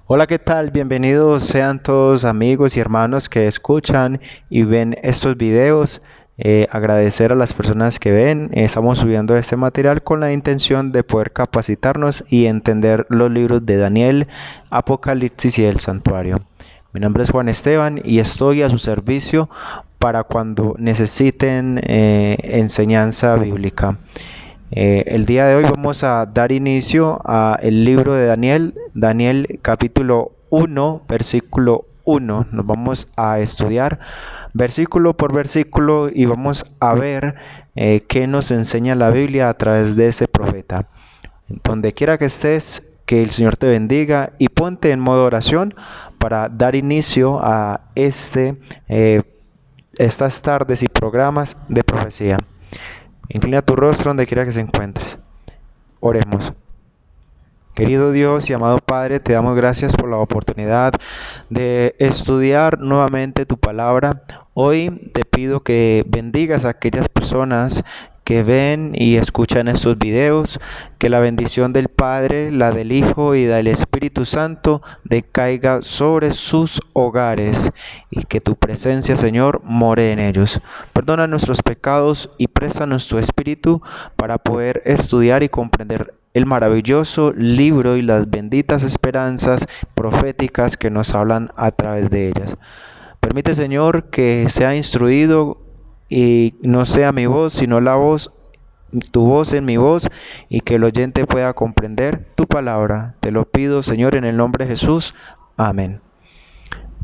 Hola, ¿qué tal? Bienvenidos sean todos amigos y hermanos que escuchan y ven estos videos. Agradecer a las personas que ven. Estamos subiendo este material con la intención de poder capacitarnos y entender los libros de Daniel, Apocalipsis y el Santuario. Mi nombre es Juan Esteban y estoy a su servicio para cuando necesiten enseñanza bíblica. El día de hoy vamos a dar inicio a el libro de Daniel, Daniel capítulo 1, versículo 1. Nos vamos a estudiar versículo por versículo y vamos a ver qué nos enseña la Biblia a través de ese profeta. Donde quiera que estés, que el Señor te bendiga y ponte en modo oración para dar inicio a estas tardes y programas de profecía. Inclina tu rostro donde quiera que se encuentres. Oremos. Querido Dios y amado Padre, te damos gracias por la oportunidad de estudiar nuevamente tu palabra. Hoy te pido que bendigas a aquellas personas que ven y escuchan estos videos, que la bendición del Padre, la del Hijo y del Espíritu Santo decaiga sobre sus hogares y que tu presencia, Señor, more en ellos. Perdona nuestros pecados y préstanos tu Espíritu para poder estudiar y comprender el maravilloso libro y las benditas esperanzas proféticas que nos hablan a través de ellas. Permite, Señor, que sea instruido y no sea mi voz, sino tu voz en mi voz, y que el oyente pueda comprender tu palabra. Te lo pido, Señor, en el nombre de Jesús. Amén.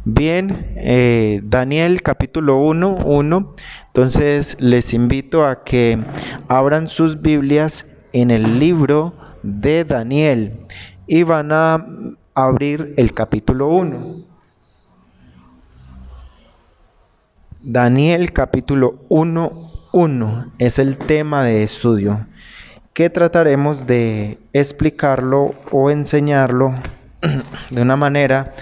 Bien, Daniel capítulo 1. Entonces les invito a que abran sus Biblias en el libro de Daniel y van a abrir el capítulo 1. Daniel capítulo 1 es el tema de estudio que trataremos de explicarlo o enseñarlo de una manera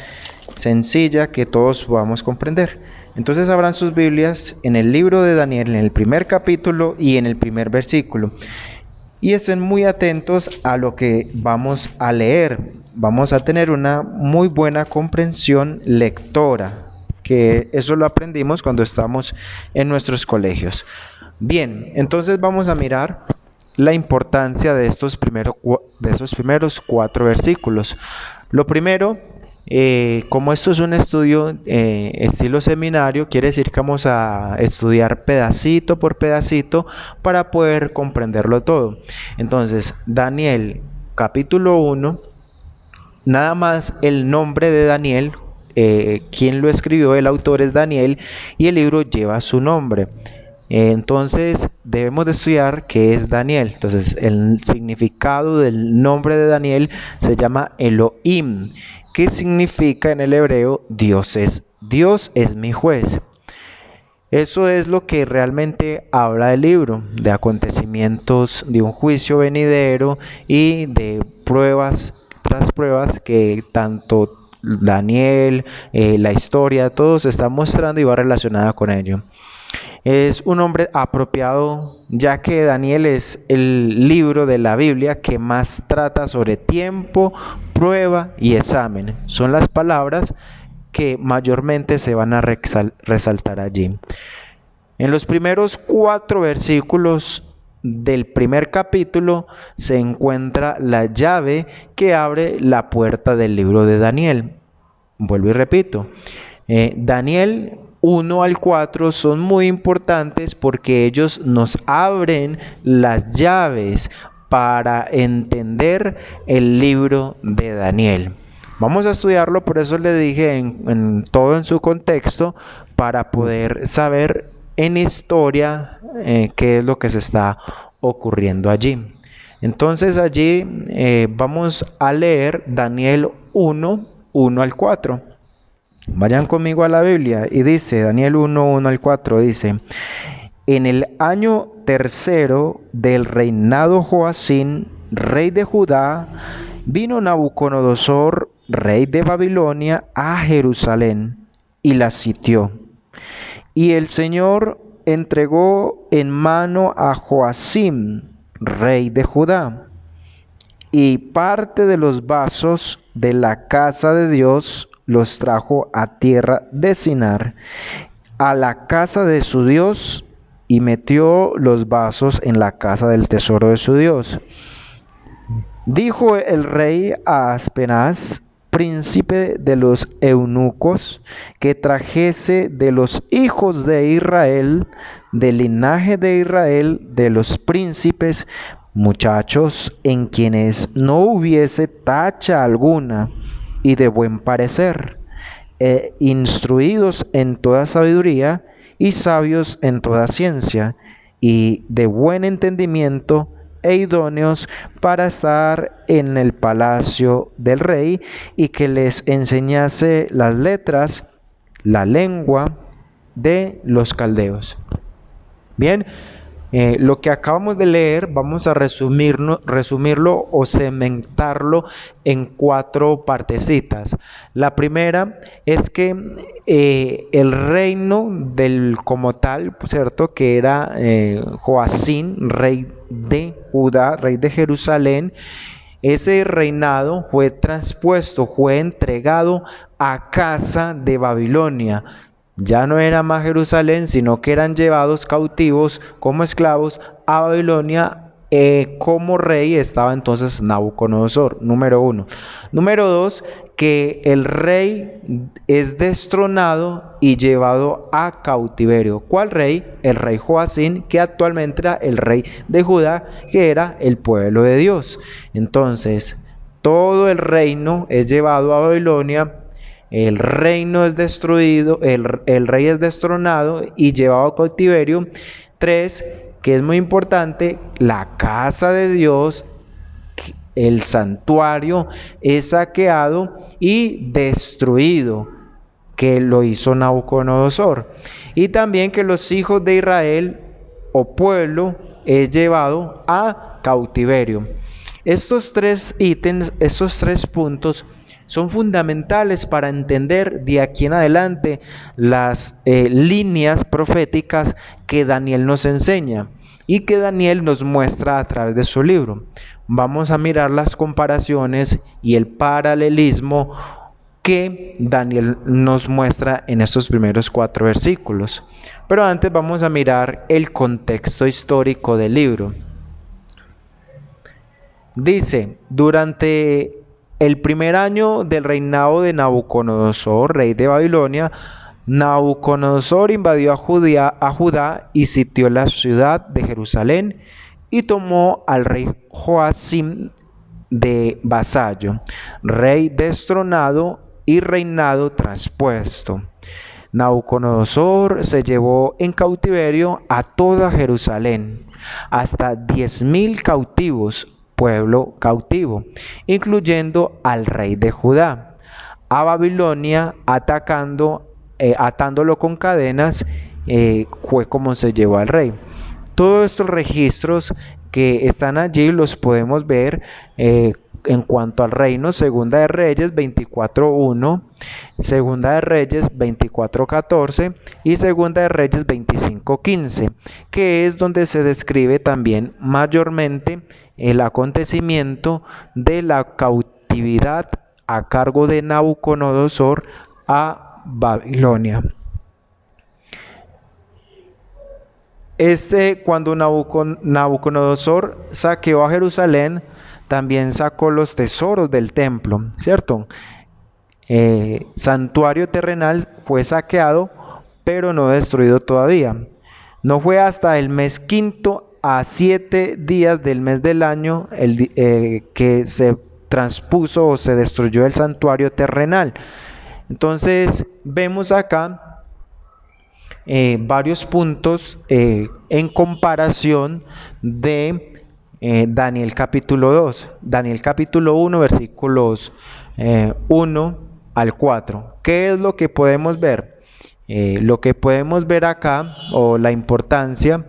sencilla que todos podamos comprender. Entonces abran sus Biblias en el libro de Daniel, en el primer capítulo y en el primer versículo. Y estén muy atentos a lo que vamos a leer. Vamos a tener una muy buena comprensión lectora, que eso lo aprendimos cuando estamos en nuestros colegios. Bien, entonces vamos a mirar la importancia de estos primeros 4 versículos. Lo primero, como esto es un estudio estilo seminario, quiere decir que vamos a estudiar pedacito por pedacito para poder comprenderlo todo. Entonces, Daniel capítulo 1, nada más el nombre de Daniel, quien lo escribió, el autor es Daniel y el libro lleva su nombre. Entonces debemos de estudiar qué es Daniel. Entonces el significado del nombre de Daniel se llama Elohim, que significa en el hebreo Dios es mi juez. Eso es lo que realmente habla el libro, de acontecimientos de un juicio venidero y de pruebas tras pruebas que tanto Daniel, la historia, todo se está mostrando y va relacionada con ello. Es un nombre apropiado, ya que Daniel es el libro de la Biblia que más trata sobre tiempo, prueba y examen. Son las palabras que mayormente se van a resaltar allí. En los primeros 4 versículos del primer capítulo se encuentra la llave que abre la puerta del libro de Daniel. Vuelvo y repito, Daniel 1 al 4 son muy importantes porque ellos nos abren las llaves para entender el libro de Daniel. Vamos a estudiarlo, por eso le dije en todo en su contexto, para poder saber en historia qué es lo que se está ocurriendo allí. Entonces allí vamos a leer Daniel 1 al 4. Vayan conmigo a la Biblia y dice, Daniel 1 al 4 dice: en el año tercero del reinado Joacín, rey de Judá, vino Nabucodonosor, rey de Babilonia, a Jerusalén y la sitió. Y el Señor entregó en mano a Joacim, rey de Judá, y parte de los vasos de la casa de Dios los trajo a tierra de Sinar, a la casa de su Dios, y metió los vasos en la casa del tesoro de su Dios. Dijo el rey a Aspenaz, príncipe de los eunucos, que trajese de los hijos de Israel, del linaje de Israel, de los príncipes, muchachos en quienes no hubiese tacha alguna, y de buen parecer, instruidos en toda sabiduría, y sabios en toda ciencia, y de buen entendimiento, e idóneos para estar en el palacio del rey, y que les enseñase las letras, la lengua de los caldeos. Bien, lo que acabamos de leer vamos a resumirlo o segmentarlo en 4 partecitas. La primera es que el reino como tal, ¿cierto? Que era Joacín, rey de Judá, rey de Jerusalén. Ese reinado fue transpuesto, fue entregado a casa de Babilonia. Ya no era más Jerusalén, sino que eran llevados cautivos como esclavos a Babilonia. Como rey estaba entonces Nabucodonosor, número 1. Número 2, que el rey es destronado y llevado a cautiverio. ¿Cuál rey? El rey Joacín, que actualmente era el rey de Judá, que era el pueblo de Dios. Entonces, todo el reino es llevado a Babilonia. El reino es destruido, el rey es destronado y llevado a cautiverio. 3, que es muy importante, la casa de Dios, el santuario, es saqueado y destruido, que lo hizo Nabucodonosor. Y también que los hijos de Israel o pueblo es llevado a cautiverio. Estos 3 ítems, estos 3 puntos son fundamentales para entender de aquí en adelante las líneas proféticas que Daniel nos enseña y que Daniel nos muestra a través de su libro. Vamos a mirar las comparaciones y el paralelismo que Daniel nos muestra en estos primeros 4 versículos. Pero antes vamos a mirar el contexto histórico del libro. Dice, durante el primer año del reinado de Nabucodonosor, rey de Babilonia, Nabucodonosor invadió a Judá y sitió la ciudad de Jerusalén y tomó al rey Joacim de vasallo, rey destronado y reinado traspuesto. Nabucodonosor se llevó en cautiverio a toda Jerusalén, hasta 10.000 cautivos, pueblo cautivo, incluyendo al rey de Judá, a Babilonia, atándolo con cadenas, fue como se llevó al rey. Todos estos registros que están allí los podemos ver en cuanto al reino. Segunda de Reyes 24:1, Segunda de Reyes 24:14 y Segunda de Reyes 25:15, que es donde se describe también mayormente el acontecimiento de la cautividad a cargo de Nabucodonosor a Babilonia. Cuando Nabucodonosor saqueó a Jerusalén, también sacó los tesoros del templo, ¿cierto? Santuario terrenal fue saqueado, pero no destruido todavía. No fue hasta el mes quinto, a 7 días del mes del año, que se transpuso o se destruyó el santuario terrenal. Entonces vemos acá varios puntos en comparación de Daniel capítulo 2, Daniel capítulo 1, versículos 1 al 4. ¿Qué es lo que podemos ver? Lo que podemos ver acá, o la importancia,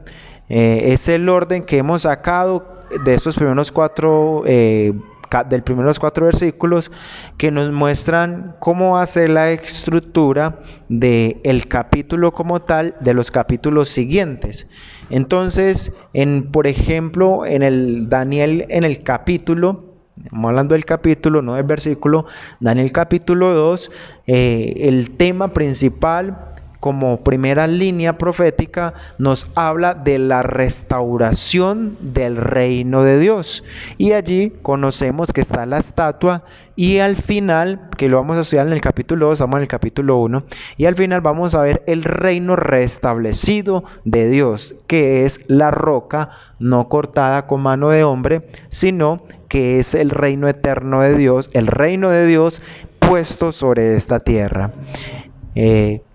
es el orden que hemos sacado de estos primeros 4 versículos, que nos muestran cómo va a ser la estructura del capítulo como tal, de los capítulos siguientes. Entonces, por ejemplo, en el Daniel, en el capítulo Estamos hablando del capítulo, no del versículo. Daniel capítulo 2, el tema principal como primera línea profética nos habla de la restauración del reino de Dios. Y allí conocemos que está la estatua y al final, que lo vamos a estudiar en el capítulo 2, estamos en el capítulo 1, y al final vamos a ver el reino restablecido de Dios, que es la roca no cortada con mano de hombre, sino que es el reino eterno de Dios, el reino de Dios puesto sobre esta tierra.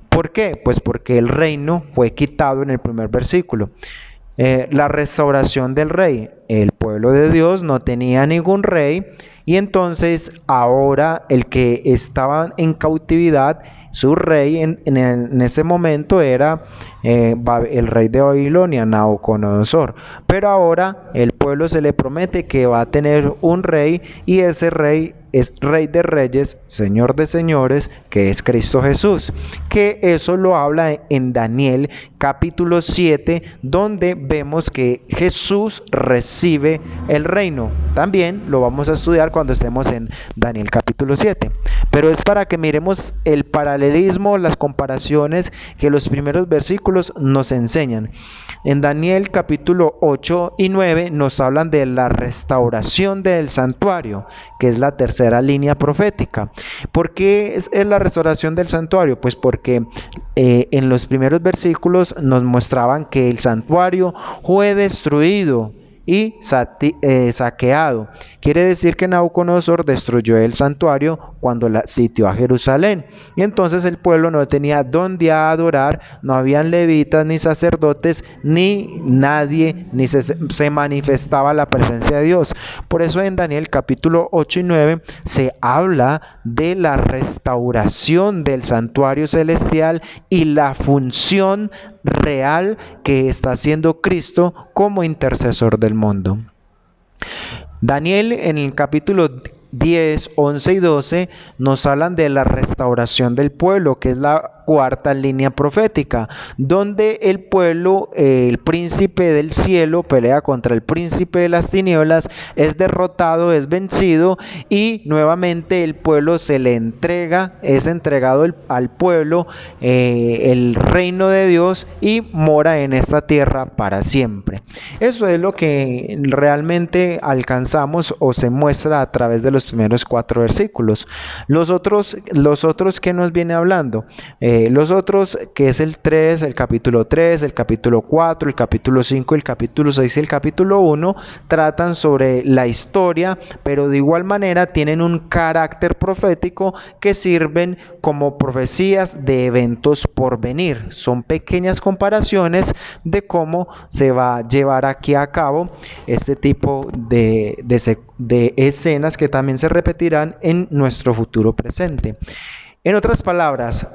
¿Por qué? Pues porque el reino fue quitado en el primer versículo. La restauración del rey. El pueblo de Dios no tenía ningún rey y entonces ahora el que estaba en cautividad, su rey en ese momento era el rey de Babilonia, Nabucodonosor. Pero ahora el pueblo se le promete que va a tener un rey y ese rey es Rey de Reyes, Señor de Señores, que es Cristo Jesús. Que eso lo habla en Daniel capítulo 7, donde vemos que Jesús recibe el reino. También lo vamos a estudiar cuando estemos en Daniel capítulo 7. Pero es para que miremos el paralelismo, las comparaciones que los primeros versículos nos enseñan. En Daniel capítulo 8 y 9 nos hablan de la restauración del santuario, que es la tercera línea profética. ¿Por qué es la restauración del santuario? Pues porque en los primeros versículos nos mostraban que el santuario fue destruido y saqueado. Quiere decir que Nabucodonosor destruyó el santuario cuando sitió a Jerusalén. Y entonces el pueblo no tenía dónde adorar, no habían levitas ni sacerdotes, ni nadie, ni se manifestaba la presencia de Dios. Por eso en Daniel capítulo 8 y 9 se habla de la restauración del santuario celestial y la función real que está haciendo Cristo como intercesor del mundo. Daniel en el capítulo 10, 11 y 12 nos hablan de la restauración del pueblo, que es la cuarta línea profética, donde el pueblo, el príncipe del cielo, pelea contra el príncipe de las tinieblas, es derrotado, es vencido y nuevamente el pueblo se le entrega, es entregado al pueblo el reino de Dios y mora en esta tierra para siempre. Eso es lo que realmente alcanzamos o se muestra a través de los primeros 4 versículos. Los otros que nos viene hablando, los otros, que es el 3, el capítulo 3, el capítulo 4, el capítulo 5, el capítulo 6 y el capítulo 1, tratan sobre la historia, pero de igual manera tienen un carácter profético que sirven como profecías de eventos por venir. Son pequeñas comparaciones de cómo se va a llevar aquí a cabo este tipo de escenas que también se repetirán en nuestro futuro presente. En otras palabras,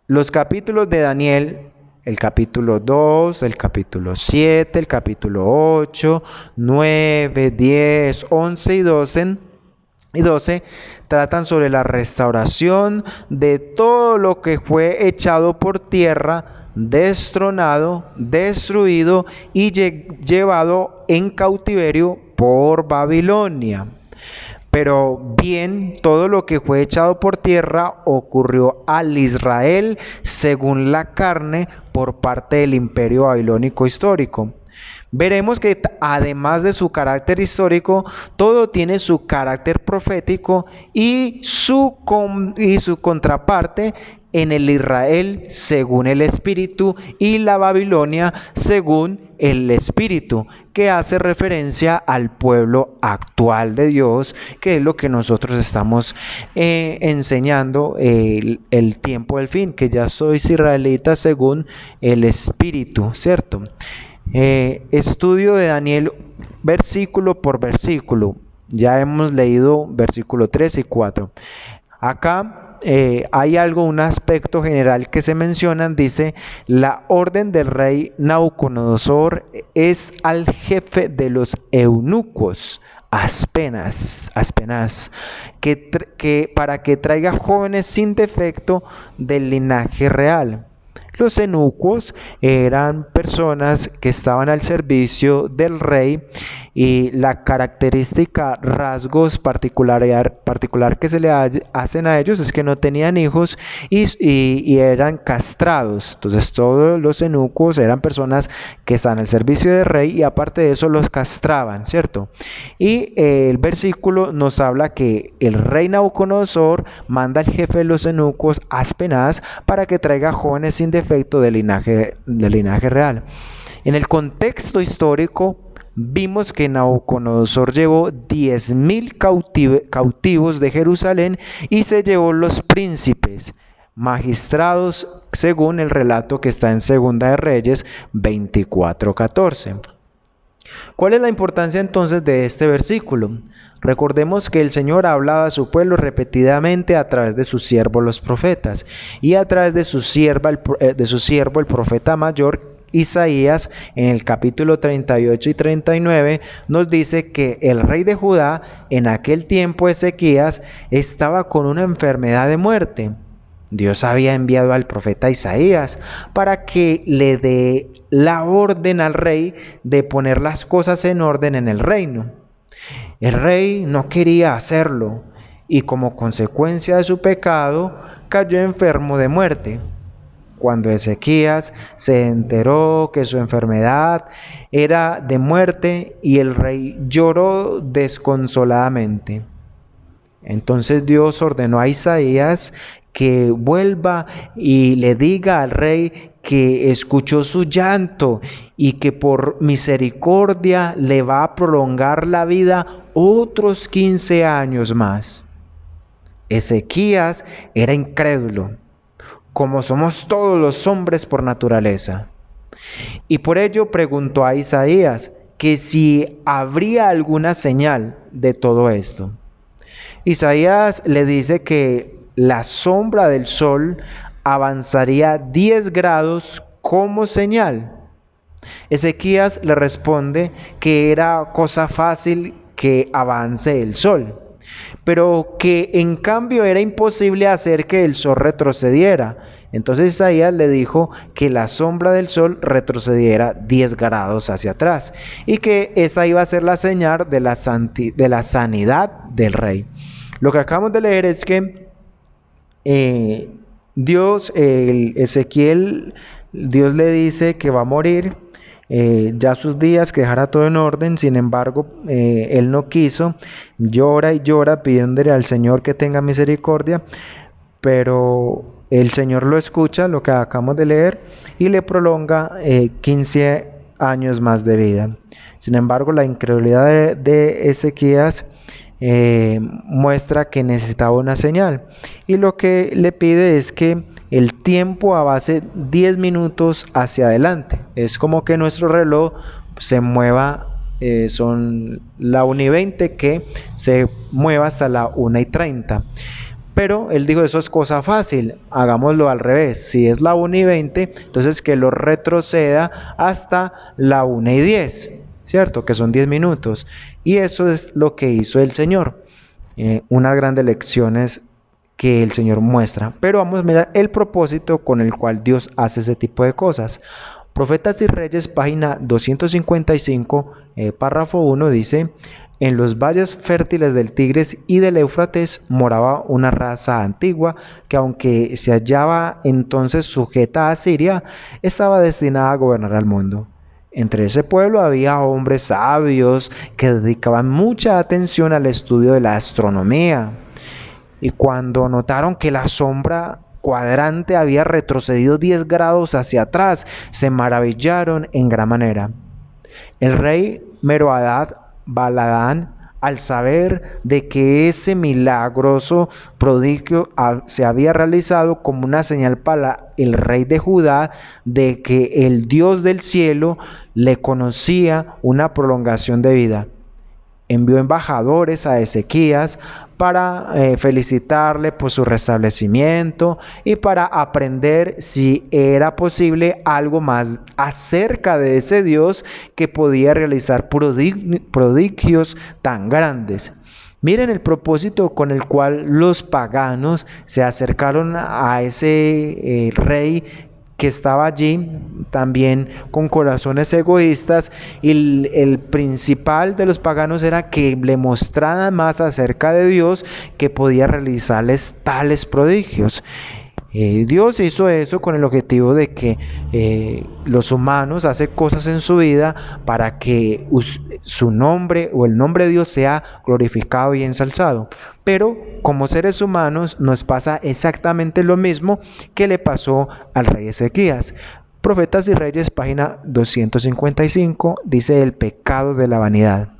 los capítulos de Daniel, el capítulo 2, el capítulo 7, el capítulo 8, 9, 10, 11 y 12 tratan sobre la restauración de todo lo que fue echado por tierra, destronado, destruido y llevado en cautiverio por Babilonia. Pero bien, todo lo que fue echado por tierra ocurrió al Israel según la carne por parte del imperio babilónico histórico. Veremos que además de su carácter histórico, todo tiene su carácter profético y su contraparte en el Israel según el Espíritu y la Babilonia según el Espíritu, que hace referencia al pueblo actual de Dios, que es lo que nosotros estamos enseñando el tiempo del fin, que ya sois israelitas según el Espíritu, ¿cierto? Estudio de Daniel versículo por versículo. Ya hemos leído versículo 3 y 4. Acá hay un aspecto general que se mencionan. Dice: la orden del rey Nabucodonosor es al jefe de los eunucos, Aspenaz, que para que traiga jóvenes sin defecto del linaje real. Los eunucos eran personas que estaban al servicio del rey Y la característica, rasgos particular que se le hacen a ellos es que no tenían hijos y eran castrados. Entonces todos los eunucos eran personas que están al servicio del rey y aparte de eso los castraban, ¿cierto? Y el versículo nos habla que el rey Nabucodonosor manda al jefe de los eunucos, Aspenaz, para que traiga jóvenes sin defecto del linaje real. En el contexto histórico, vimos que Nabucodonosor llevó 10.000 cautivos de Jerusalén y se llevó los príncipes, magistrados, según el relato que está en Segunda de Reyes 24:14. ¿Cuál es la importancia entonces de este versículo? Recordemos que el Señor ha hablado a su pueblo repetidamente a través de sus siervos los profetas y a través de su siervo el profeta mayor Isaías, en el capítulo 38 y 39, nos dice que el rey de Judá, en aquel tiempo Ezequías, estaba con una enfermedad de muerte. Dios había enviado al profeta Isaías para que le dé la orden al rey de poner las cosas en orden en el reino. El rey no quería hacerlo y como consecuencia de su pecado cayó enfermo de muerte. Cuando Ezequías se enteró que su enfermedad era de muerte y el rey lloró desconsoladamente. Entonces Dios ordenó a Isaías que vuelva y le diga al rey que escuchó su llanto y que por misericordia le va a prolongar la vida otros 15 años más. Ezequías era incrédulo, como somos todos los hombres por naturaleza. Y por ello preguntó a Isaías que si habría alguna señal de todo esto. Isaías le dice que la sombra del sol avanzaría 10 grados como señal. Ezequías le responde que era cosa fácil que avance el sol, pero que en cambio era imposible hacer que el sol retrocediera. Entonces Isaías le dijo que la sombra del sol retrocediera 10 grados hacia atrás y que esa iba a ser la señal de la sanidad del rey. Lo que acabamos de leer es que Dios le dice que va a morir ya sus días, que dejara todo en orden. Sin embargo, él no quiso, llora y llora pidiéndole al Señor que tenga misericordia, pero el Señor lo escucha, lo que acabamos de leer, y le prolonga 15 años más de vida. Sin embargo, la incredulidad de Ezequías muestra que necesitaba una señal, y lo que le pide es que el tiempo avance 10 minutos hacia adelante. Es como que nuestro reloj se mueva, son la 1:20, que se mueva hasta la 1:30. Pero él dijo, eso es cosa fácil, hagámoslo al revés. Si es la 1:20, entonces que lo retroceda hasta la 1:10, ¿cierto? Que son 10 minutos. Y eso es lo que hizo el Señor. Unas grandes lecciones que el Señor muestra. Pero vamos a mirar el propósito con el cual Dios hace ese tipo de cosas. Profetas y Reyes, página 255, párrafo 1, dice: en los valles fértiles del Tigris y del Éufrates moraba una raza antigua que, aunque se hallaba entonces sujeta a Siria, estaba destinada a gobernar al mundo. Entre ese pueblo había hombres sabios que dedicaban mucha atención al estudio de la astronomía. Y cuando notaron que la sombra cuadrante había retrocedido 10 grados hacia atrás, se maravillaron en gran manera. El rey Meroadad Baladán, al saber de que ese milagroso prodigio se había realizado como una señal para el rey de Judá de que el Dios del cielo le conocía una prolongación de vida, envió embajadores a Ezequías para felicitarle por su restablecimiento y para aprender si era posible algo más acerca de ese Dios que podía realizar prodigios tan grandes. Miren el propósito con el cual los paganos se acercaron a ese rey que estaba allí también con corazones egoístas, y el principal de los paganos era que le mostraran más acerca de Dios, que podía realizarles tales prodigios. Dios hizo eso con el objetivo de que los humanos hacen cosas en su vida para que su nombre o el nombre de Dios sea glorificado y ensalzado. Pero como seres humanos nos pasa exactamente lo mismo que le pasó al rey Ezequías. Profetas y Reyes, página 255, dice: el pecado de la vanidad.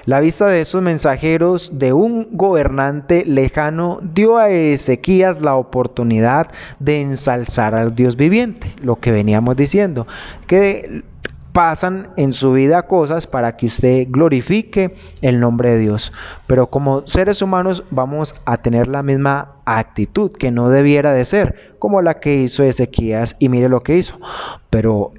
La vista de esos mensajeros de un gobernante lejano dio a Ezequías la oportunidad de ensalzar al Dios viviente, lo que veníamos diciendo, que pasan en su vida cosas para que usted glorifique el nombre de Dios. Pero como seres humanos vamos a tener la misma actitud, que no debiera de ser como la que hizo Ezequías, y mire lo que hizo. Pero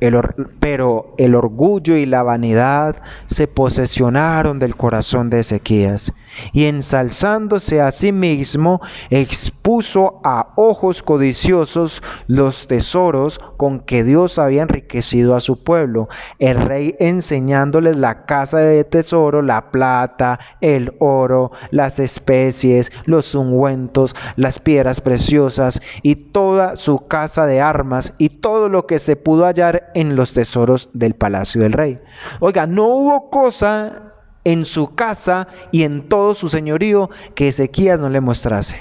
el orgullo y la vanidad se posesionaron del corazón de Ezequías, y ensalzándose a sí mismo, expuso a ojos codiciosos los tesoros con que Dios había enriquecido a su pueblo. El rey enseñándoles la casa de tesoro, la plata, el oro, las especies, los ungüentos, las piedras preciosas y toda su casa de armas y todo lo que se pudo hallar en los tesoros del palacio del rey. Oiga, no hubo cosa en su casa y en todo su señorío que Ezequías no le mostrase.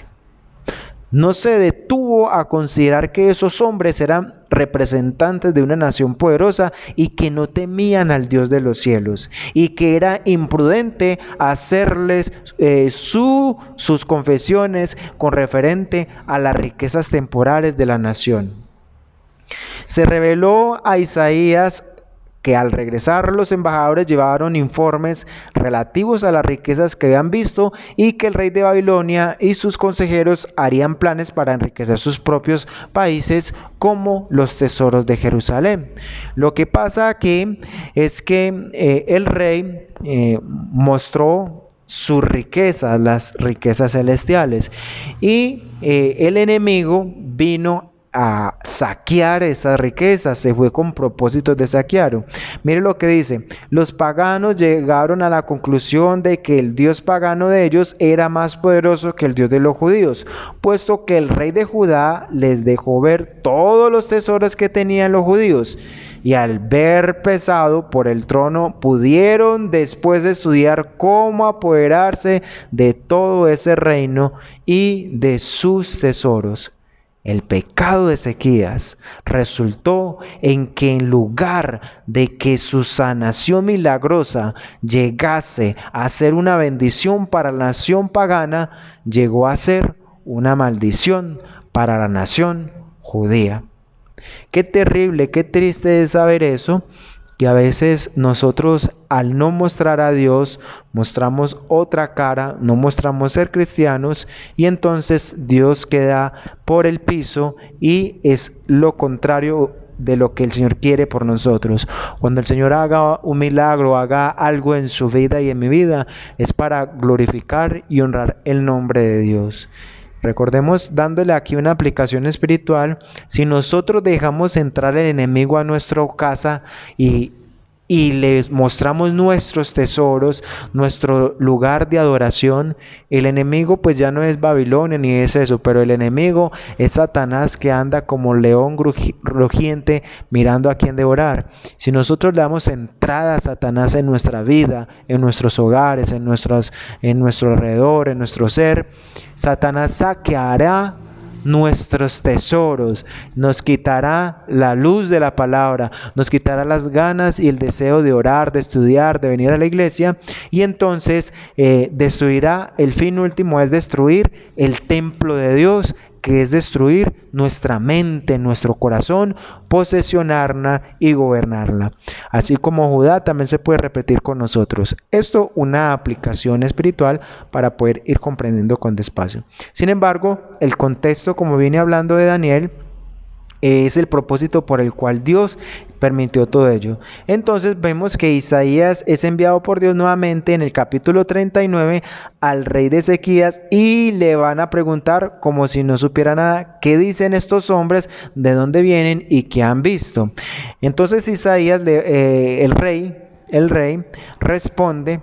No se detuvo a considerar que esos hombres eran representantes de una nación poderosa y que no temían al Dios de los cielos, y que era imprudente hacerles sus confesiones con referente a las riquezas temporales de la nación. Se reveló a Isaías que al regresar los embajadores llevaron informes relativos a las riquezas que habían visto, y que el rey de Babilonia y sus consejeros harían planes para enriquecer sus propios países como los tesoros de Jerusalén. Lo que pasa aquí es que el rey mostró sus riquezas, las riquezas celestiales, y el enemigo vino a saquear esas riquezas, se fue con propósitos de saquear. Mire lo que dice: los paganos llegaron a la conclusión de que el Dios pagano de ellos era más poderoso que el Dios de los judíos, puesto que el rey de Judá les dejó ver todos los tesoros que tenían los judíos, y al ver pesado por el trono pudieron después de estudiar cómo apoderarse de todo ese reino y de sus tesoros. El pecado de Ezequías resultó en que en lugar de que su sanación milagrosa llegase a ser una bendición para la nación pagana, llegó a ser una maldición para la nación judía. Qué terrible, qué triste es saber eso, que a veces nosotros, al no mostrar a Dios, mostramos otra cara, no mostramos ser cristianos, y entonces Dios queda por el piso, y es lo contrario de lo que el Señor quiere por nosotros. Cuando el Señor haga un milagro, haga algo en su vida y en mi vida, es para glorificar y honrar el nombre de Dios. Recordemos, dándole aquí una aplicación espiritual, si nosotros dejamos entrar el enemigo a nuestra casa y les mostramos nuestros tesoros, nuestro lugar de adoración, el enemigo pues ya no es Babilonia ni es eso, pero el enemigo es Satanás, que anda como león rugiente mirando a quién devorar. Si nosotros le damos entrada a Satanás en nuestra vida, en nuestros hogares, en nuestro alrededor, en nuestro ser, Satanás saqueará nuestros tesoros, nos quitará la luz de la palabra, nos quitará las ganas y el deseo de orar, de estudiar, de venir a la iglesia, y entonces destruirá. El fin último es destruir el templo de Dios, que es destruir nuestra mente, nuestro corazón, posesionarla y gobernarla. Así como Judá, también se puede repetir con nosotros. Esto, una aplicación espiritual para poder ir comprendiendo con despacio. Sin embargo, el contexto, como viene hablando de Daniel, Es el propósito por el cual Dios permitió todo ello. Entonces vemos que Isaías es enviado por Dios nuevamente en el capítulo 39 al rey de Ezequías y le van a preguntar como si no supiera nada, ¿qué dicen estos hombres? ¿De dónde vienen? ¿Y qué han visto? Entonces Isaías, el rey responde,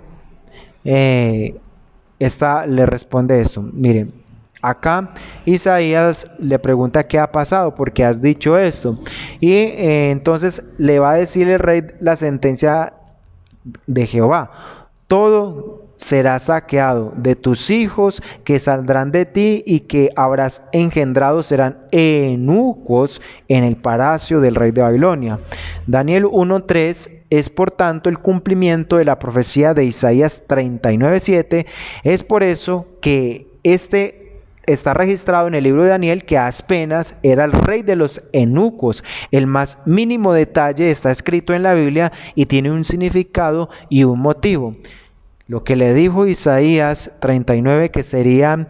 le responde eso. Miren. Acá Isaías le pregunta qué ha pasado, por qué has dicho esto. Y entonces le va a decir el rey la sentencia de Jehová. Todo será saqueado, de tus hijos que saldrán de ti y que habrás engendrado serán eunucos en el palacio del rey de Babilonia. Daniel 1:3 es por tanto el cumplimiento de la profecía de Isaías 39:7. Es por eso que está registrado en el libro de Daniel que apenas era el rey de los eunucos. El más mínimo detalle está escrito en la Biblia y tiene un significado y un motivo. Lo que le dijo Isaías 39 que serían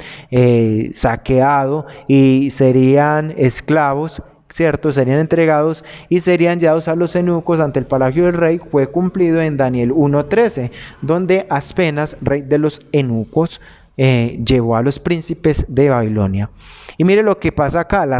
saqueados y serían esclavos, ¿cierto? Serían entregados y serían llevados a los eunucos ante el palacio del rey, fue cumplido en Daniel 1:13, donde apenas rey de los eunucos llevó a los príncipes de Babilonia. Y mire lo que pasa acá, la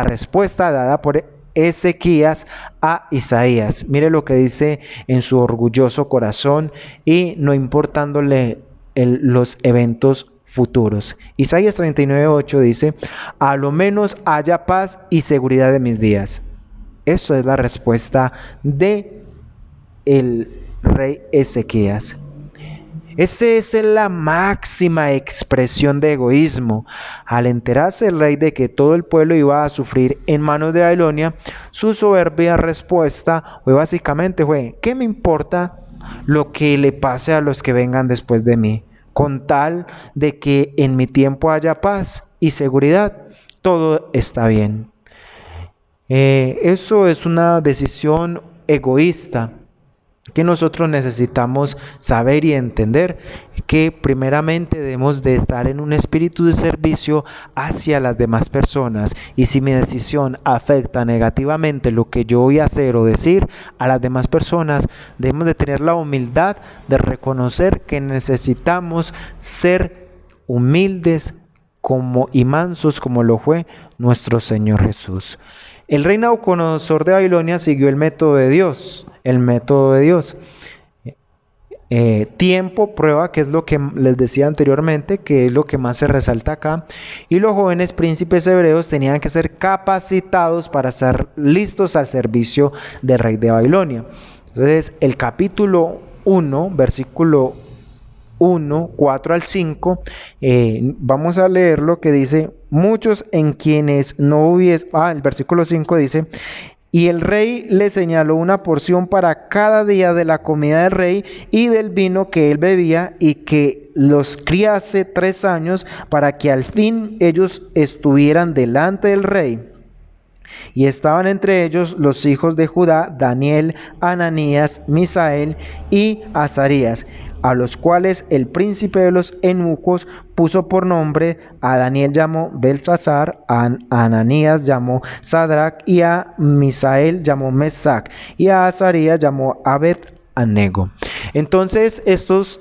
respuesta dada por Ezequías a Isaías. Mire lo que dice en su orgulloso corazón y no importándole los eventos futuros. Isaías 39:8 dice, a lo menos haya paz y seguridad de mis días. Eso es la respuesta de el rey Ezequías. Esa es la máxima expresión de egoísmo. Al enterarse el rey de que todo el pueblo iba a sufrir en manos de Babilonia, su soberbia respuesta fue, ¿qué me importa lo que le pase a los que vengan después de mí? Con tal de que en mi tiempo haya paz y seguridad, todo está bien. Eso es una decisión egoísta que nosotros necesitamos saber y entender, que primeramente debemos de estar en un espíritu de servicio hacia las demás personas, y si mi decisión afecta negativamente lo que yo voy a hacer o decir a las demás personas, debemos de tener la humildad de reconocer que necesitamos ser humildes y mansos como lo fue nuestro Señor Jesús. El rey Nabucodonosor de Babilonia siguió el método de Dios. Tiempo, prueba, que es lo que les decía anteriormente, que es lo que más se resalta acá. Y los jóvenes príncipes hebreos tenían que ser capacitados para estar listos al servicio del rey de Babilonia. Entonces, el capítulo 1, versículo 1, 4 al 5, vamos a leer lo que dice, muchos en quienes no hubiese, el versículo 5 dice, y el rey le señaló una porción para cada día de la comida del rey y del vino que él bebía, y que los criase 3 años para que al fin ellos estuvieran delante del rey. Y estaban entre ellos los hijos de Judá, Daniel, Ananías, Misael y Azarías, a los cuales el príncipe de los eunucos puso por nombre. A Daniel llamó Belsasar, a Ananías llamó Sadrach, y a Misael llamó Mesac, y a Azarías llamó Abed-Nego. Entonces,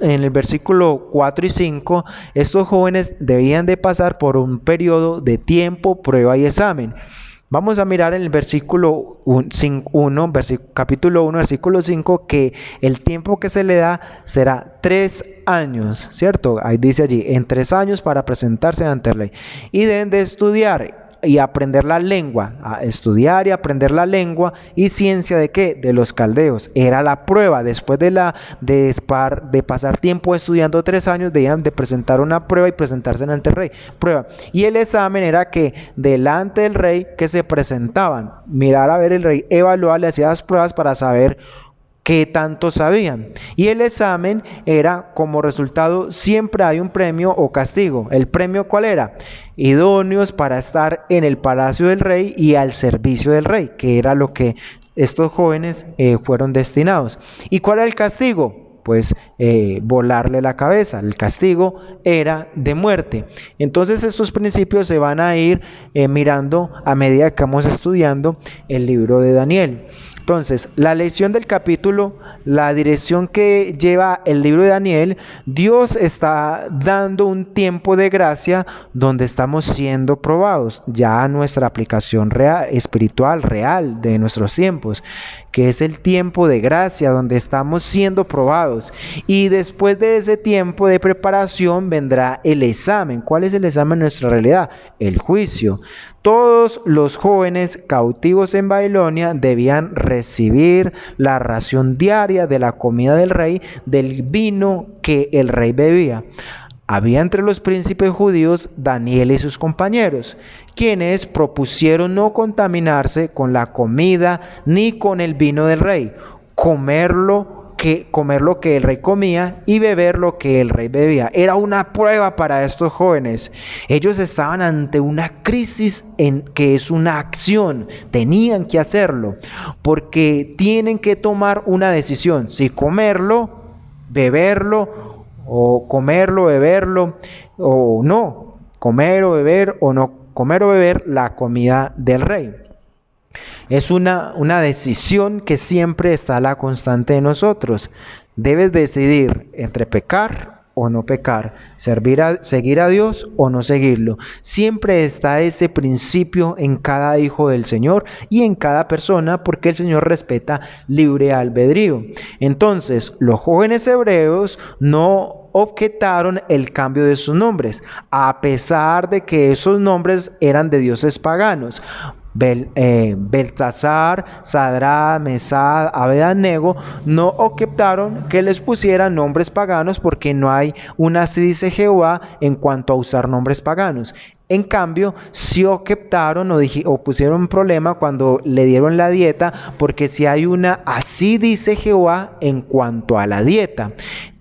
en el versículo 4 y 5, estos jóvenes debían de pasar por un periodo de tiempo, prueba y examen. Vamos a mirar en el versículo 1, capítulo 1, versículo 5, que el tiempo que se le da será 3 años, ¿cierto? Ahí dice allí, en 3 años para presentarse ante el rey. Y deben de estudiar y aprender la lengua, a estudiar y aprender la lengua y ciencia ¿de qué? De los caldeos. Era la prueba. Después de pasar tiempo estudiando 3 años, debían de presentar una prueba y presentarse ante el rey. Prueba. Y el examen era que delante del rey que se presentaban, mirar a ver el rey, evaluar, le hacía las pruebas para saber qué tanto sabían. Y el examen era, como resultado, siempre hay un premio o castigo. ¿El premio cuál era? Idóneos para estar en el palacio del rey y al servicio del rey, que era lo que estos jóvenes fueron destinados. ¿Y cuál era el castigo? pues volarle la cabeza. El castigo era de muerte. Entonces estos principios se van a ir mirando a medida que vamos estudiando el libro de Daniel. Entonces, la lección del capítulo, la dirección que lleva el libro de Daniel, Dios está dando un tiempo de gracia donde estamos siendo probados, ya nuestra aplicación real, espiritual, real de nuestros tiempos, que es el tiempo de gracia donde estamos siendo probados. Y después de ese tiempo de preparación vendrá el examen. ¿Cuál es el examen en nuestra realidad? El juicio. Todos los jóvenes cautivos en Babilonia debían recibir la ración diaria de la comida del rey, del vino que el rey bebía. Había entre los príncipes judíos Daniel y sus compañeros, quienes propusieron no contaminarse con la comida ni con el vino del rey, comer lo que el rey comía y beber lo que el rey bebía. Era una prueba para estos jóvenes. Ellos estaban ante una crisis en que es una acción. Tenían que hacerlo porque tienen que tomar una decisión: si comerlo, beberlo, o comerlo, beberlo, o no, comer o beber o no comer o beber la comida del rey. Es una decisión que siempre está a la constante de nosotros. Debes decidir entre pecar o no pecar, seguir a Dios o no seguirlo. Siempre está ese principio en cada hijo del Señor y en cada persona, porque el Señor respeta libre albedrío. Entonces, los jóvenes hebreos no objetaron el cambio de sus nombres, a pesar de que esos nombres eran de dioses paganos. Beltasar, Sadrach, Mesach, Abed-nego no objetaron que les pusieran nombres paganos, porque no hay una así dice Jehová en cuanto a usar nombres paganos. En cambio, sí objetaron o pusieron problema cuando le dieron la dieta, porque si hay una así dice Jehová en cuanto a la dieta.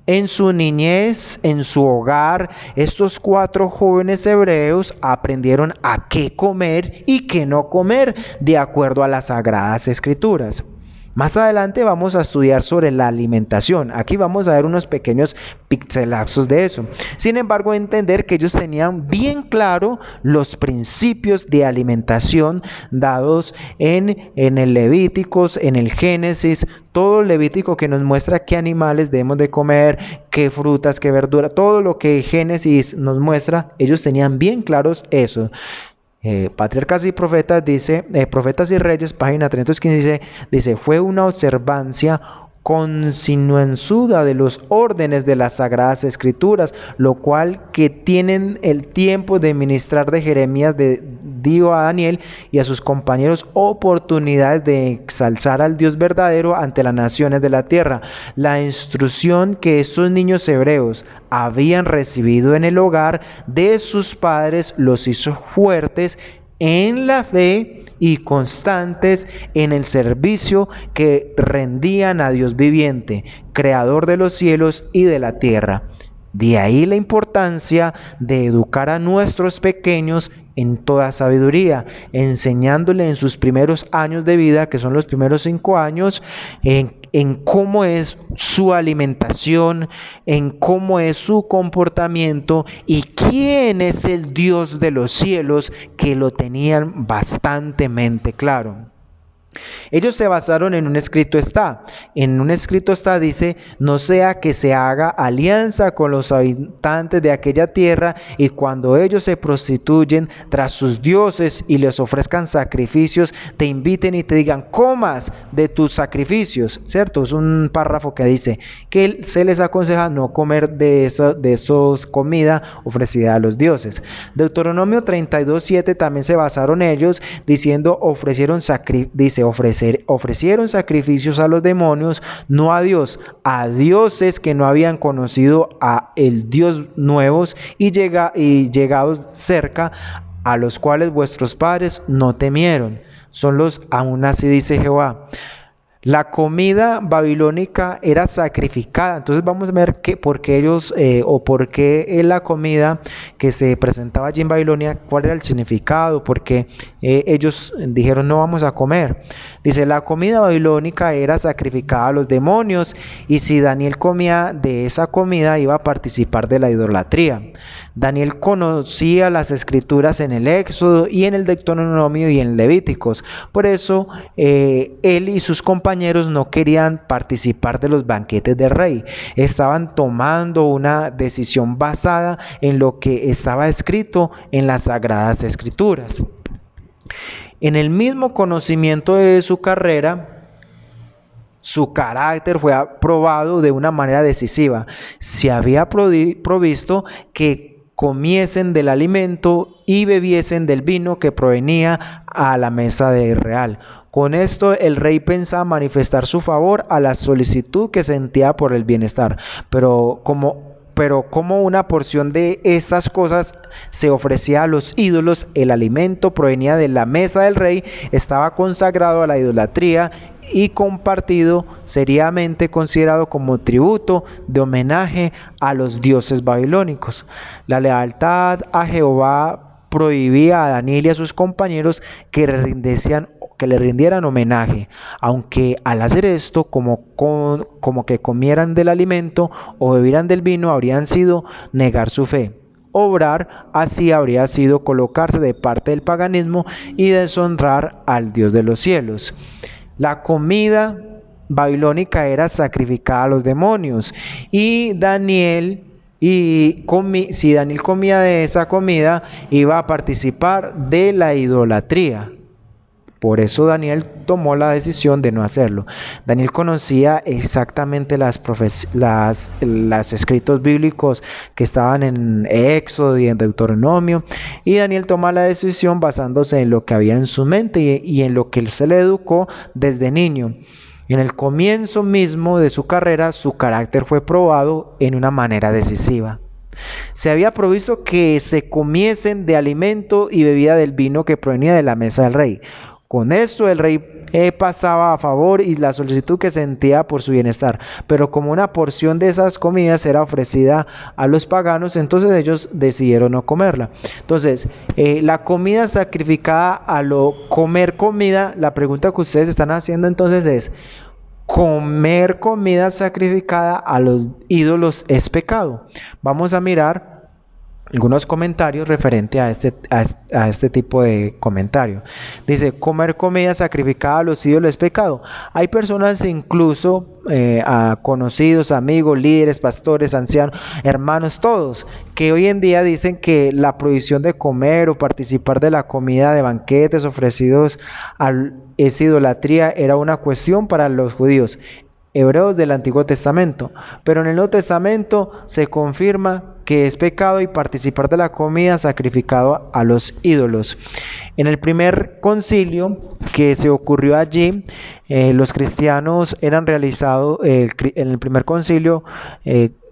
En su niñez, en su hogar, estos 4 jóvenes hebreos aprendieron a qué comer y qué no comer de acuerdo a las Sagradas Escrituras. Más adelante vamos a estudiar sobre la alimentación. Aquí vamos a ver unos pequeños pixelazos de eso. Sin embargo, entender que ellos tenían bien claro los principios de alimentación dados en el Levíticos, en el Génesis, todo el Levítico que nos muestra qué animales debemos de comer, qué frutas, qué verduras, todo lo que Génesis nos muestra, ellos tenían bien claros eso. Patriarcas y Profetas dice, Profetas y Reyes, página 315, dice, fue una observancia concienzuda de los órdenes de las Sagradas Escrituras, lo cual que tienen el tiempo de ministrar de Jeremías dio a Daniel y a sus compañeros oportunidades de exalzar al Dios verdadero ante las naciones de la tierra. La instrucción que estos niños hebreos habían recibido en el hogar de sus padres los hizo fuertes en la fe y constantes en el servicio que rendían a Dios viviente, creador de los cielos y de la tierra. De ahí la importancia de educar a nuestros pequeños en toda sabiduría, enseñándole en sus primeros años de vida, que son los primeros 5 años, en cómo es su alimentación, en cómo es su comportamiento y quién es el Dios de los cielos, que lo tenían bastantemente claro. Ellos se basaron en un escrito está. En un escrito está dice, no sea que se haga alianza con los habitantes de aquella tierra, y cuando ellos se prostituyen tras sus dioses y les ofrezcan sacrificios, te inviten y te digan, comas de tus sacrificios, ¿cierto? Es un párrafo que dice que se les aconseja no comer de esos comida ofrecida a los dioses. Deuteronomio 32:7 también se basaron ellos, diciendo, ofrecieron sacrificios a los demonios, no a Dios, a dioses que no habían conocido a el Dios nuevos y llegados cerca, a los cuales vuestros padres no temieron. Son los aún así dice Jehová. La comida babilónica era sacrificada. Entonces vamos a ver por qué ellos por qué la comida que se presentaba allí en Babilonia, cuál era el significado, porque ellos dijeron no vamos a comer. Dice, la comida babilónica era sacrificada a los demonios y si Daniel comía de esa comida iba a participar de la idolatría. Daniel conocía las escrituras en el Éxodo y en el Deuteronomio y en Levíticos. Por eso él y sus compañeros no querían participar de los banquetes del rey. Estaban tomando una decisión basada en lo que estaba escrito en las Sagradas Escrituras. En el mismo conocimiento de su carrera, su carácter fue aprobado de una manera decisiva. Se había provisto que comiesen del alimento y bebiesen del vino que provenía a la mesa del real. Con esto el rey pensaba manifestar su favor a la solicitud que sentía por el bienestar, pero como una porción de estas cosas se ofrecía a los ídolos, el alimento provenía de la mesa del rey, estaba consagrado a la idolatría y compartido seriamente considerado como tributo de homenaje a los dioses babilónicos. La lealtad a Jehová prohibía a Daniel y a sus compañeros que le rindieran homenaje, aunque al hacer esto, como que comieran del alimento o bebieran del vino, habrían sido negar su fe. Obrar así habría sido colocarse de parte del paganismo y deshonrar al Dios de los cielos. La comida babilónica era sacrificada a los demonios y si Daniel comía de esa comida, iba a participar de la idolatría. Por eso Daniel tomó la decisión de no hacerlo. Daniel conocía exactamente los escritos bíblicos que estaban en Éxodo y en Deuteronomio, y Daniel toma la decisión basándose en lo que había en su mente y en lo que él se le educó desde niño. En el comienzo mismo de su carrera, su carácter fue probado en una manera decisiva. Se había provisto que se comiesen de alimento y bebida del vino que provenía de la mesa del rey. Con esto el rey pasaba a favor y la solicitud que sentía por su bienestar, pero como una porción de esas comidas era ofrecida a los paganos, entonces ellos decidieron no comerla. Entonces, la comida sacrificada a comer comida, la pregunta que ustedes están haciendo entonces es, ¿comer comida sacrificada a los ídolos es pecado? Vamos a mirar algunos comentarios referente a este tipo de comentario. Dice, comer comida sacrificada a los ídolos es pecado. Hay personas incluso conocidos, amigos, líderes, pastores, ancianos, hermanos, todos, que hoy en día dicen que la prohibición de comer o participar de la comida de banquetes ofrecidos es idolatría, era una cuestión para los judíos, hebreos del Antiguo Testamento, pero en el Nuevo Testamento se confirma que es pecado y participar de la comida sacrificado a los ídolos. En el primer concilio que se ocurrió allí, los cristianos eran realizados, en el primer concilio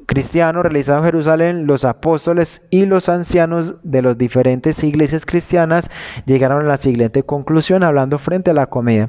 cristiano realizado en Jerusalén, los apóstoles y los ancianos de las diferentes iglesias cristianas llegaron a la siguiente conclusión hablando frente a la comida.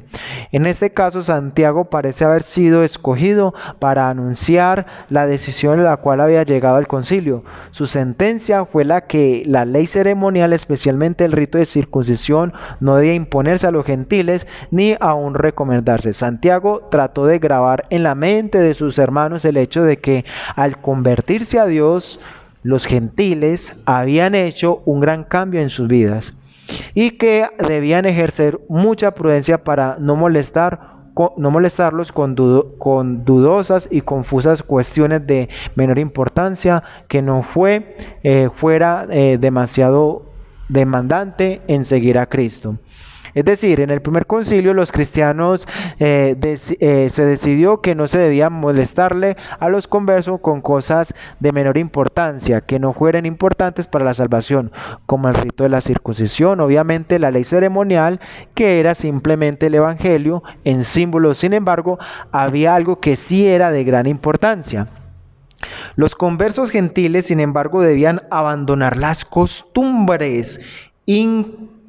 En este caso, Santiago parece haber sido escogido para anunciar la decisión a la cual había llegado el concilio. Su sentencia fue la que la ley ceremonial, especialmente el rito de circuncisión, no debía imponerse a los gentiles ni aún recomendarse. Santiago trató de grabar en la mente de sus hermanos el hecho de que al convertirse a Dios, los gentiles habían hecho un gran cambio en sus vidas y que debían ejercer mucha prudencia para no molestarlos con dudosas y confusas cuestiones de menor importancia, que no fuera demasiado demandante en seguir a Cristo. Es decir, en el primer concilio los cristianos se decidió que no se debía molestarle a los conversos con cosas de menor importancia, que no fueran importantes para la salvación, como el rito de la circuncisión, obviamente la ley ceremonial, que era simplemente el evangelio en símbolos. Sin embargo, había algo que sí era de gran importancia. Los conversos gentiles, sin embargo, debían abandonar las costumbres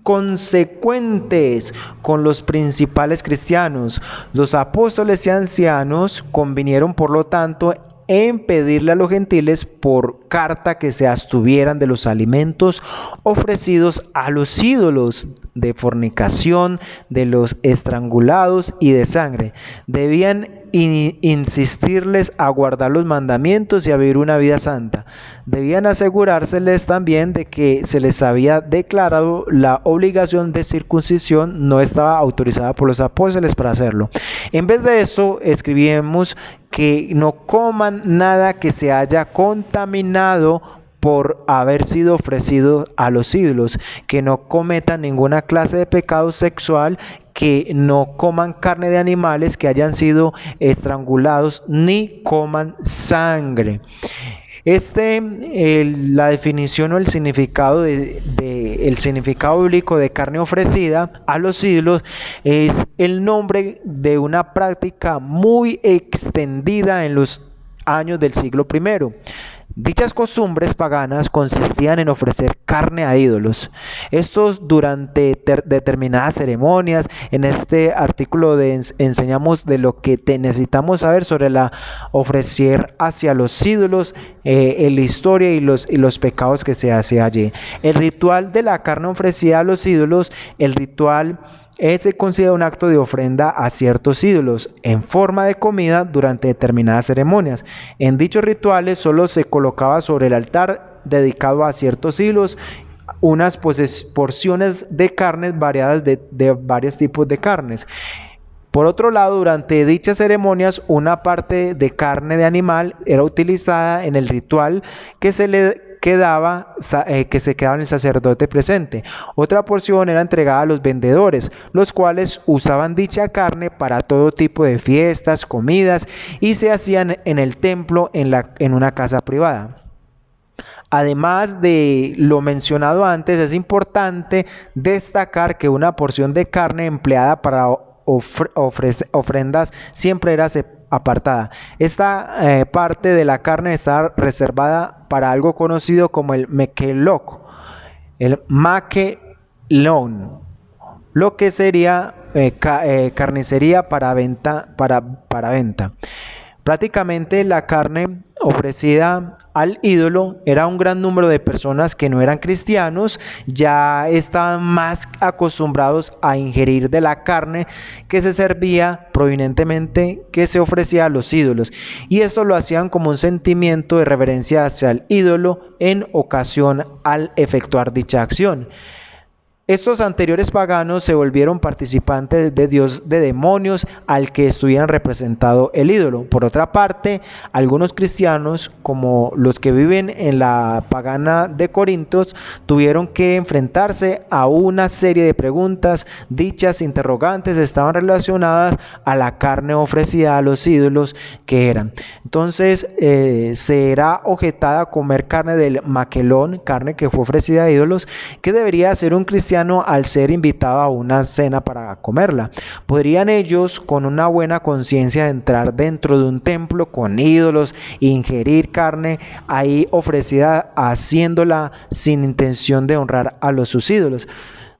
consecuentes con los principales cristianos. Los apóstoles y ancianos convinieron, por lo tanto, en pedirle a los gentiles por por carta que se abstuvieran de los alimentos ofrecidos a los ídolos, de fornicación, de los estrangulados y de sangre. Debían insistirles a guardar los mandamientos y a vivir una vida santa. Debían asegurárseles también de que se les había declarado la obligación de circuncisión, no estaba autorizada por los apóstoles para hacerlo. En vez de esto, escribimos que no coman nada que se haya contaminado por haber sido ofrecido a los ídolos, que no cometan ninguna clase de pecado sexual, que no coman carne de animales que hayan sido estrangulados, ni coman sangre. La definición o el significado el significado bíblico de carne ofrecida a los ídolos es el nombre de una práctica muy extendida en los años del siglo I. Dichas costumbres paganas consistían en ofrecer carne a ídolos. Estos durante determinadas ceremonias. En este artículo enseñamos de lo que necesitamos saber sobre la ofrecer hacia los ídolos, en la historia y los pecados que se hace allí. El ritual de la carne ofrecida a los ídolos, el ritual se considera un acto de ofrenda a ciertos ídolos en forma de comida durante determinadas ceremonias. En dichos rituales solo se colocaba sobre el altar dedicado a ciertos ídolos unas porciones de carnes variadas de varios tipos de carnes. Por otro lado, durante dichas ceremonias, una parte de carne de animal era utilizada en el ritual que se quedaba en el sacerdote presente. Otra porción era entregada a los vendedores, los cuales usaban dicha carne para todo tipo de fiestas, comidas, y se hacían en el templo, en una casa privada. Además de lo mencionado antes, es importante destacar que una porción de carne empleada para ofrendas siempre era apartada. Esta parte de la carne está reservada para algo conocido como el mekelok, el makelon, lo que sería carnicería para venta. Prácticamente la carne ofrecida al ídolo era un gran número de personas que no eran cristianos, ya estaban más acostumbrados a ingerir de la carne que se servía prominentemente, que se ofrecía a los ídolos, y esto lo hacían como un sentimiento de reverencia hacia el ídolo en ocasión al efectuar dicha acción. Estos anteriores paganos se volvieron participantes de demonios al que estuvieran representado el ídolo. Por otra parte, algunos cristianos, como los que viven en la pagana de Corintios, tuvieron que enfrentarse a una serie de preguntas. Dichas interrogantes estaban relacionadas a la carne ofrecida a los ídolos que eran. Entonces, será objetada comer carne del makelón, carne que fue ofrecida a ídolos. ¿Qué debería hacer un cristiano al ser invitado a una cena para comerla? ¿Podrían ellos con una buena conciencia entrar dentro de un templo con ídolos e ingerir carne ahí ofrecida, haciéndola sin intención de honrar a sus ídolos?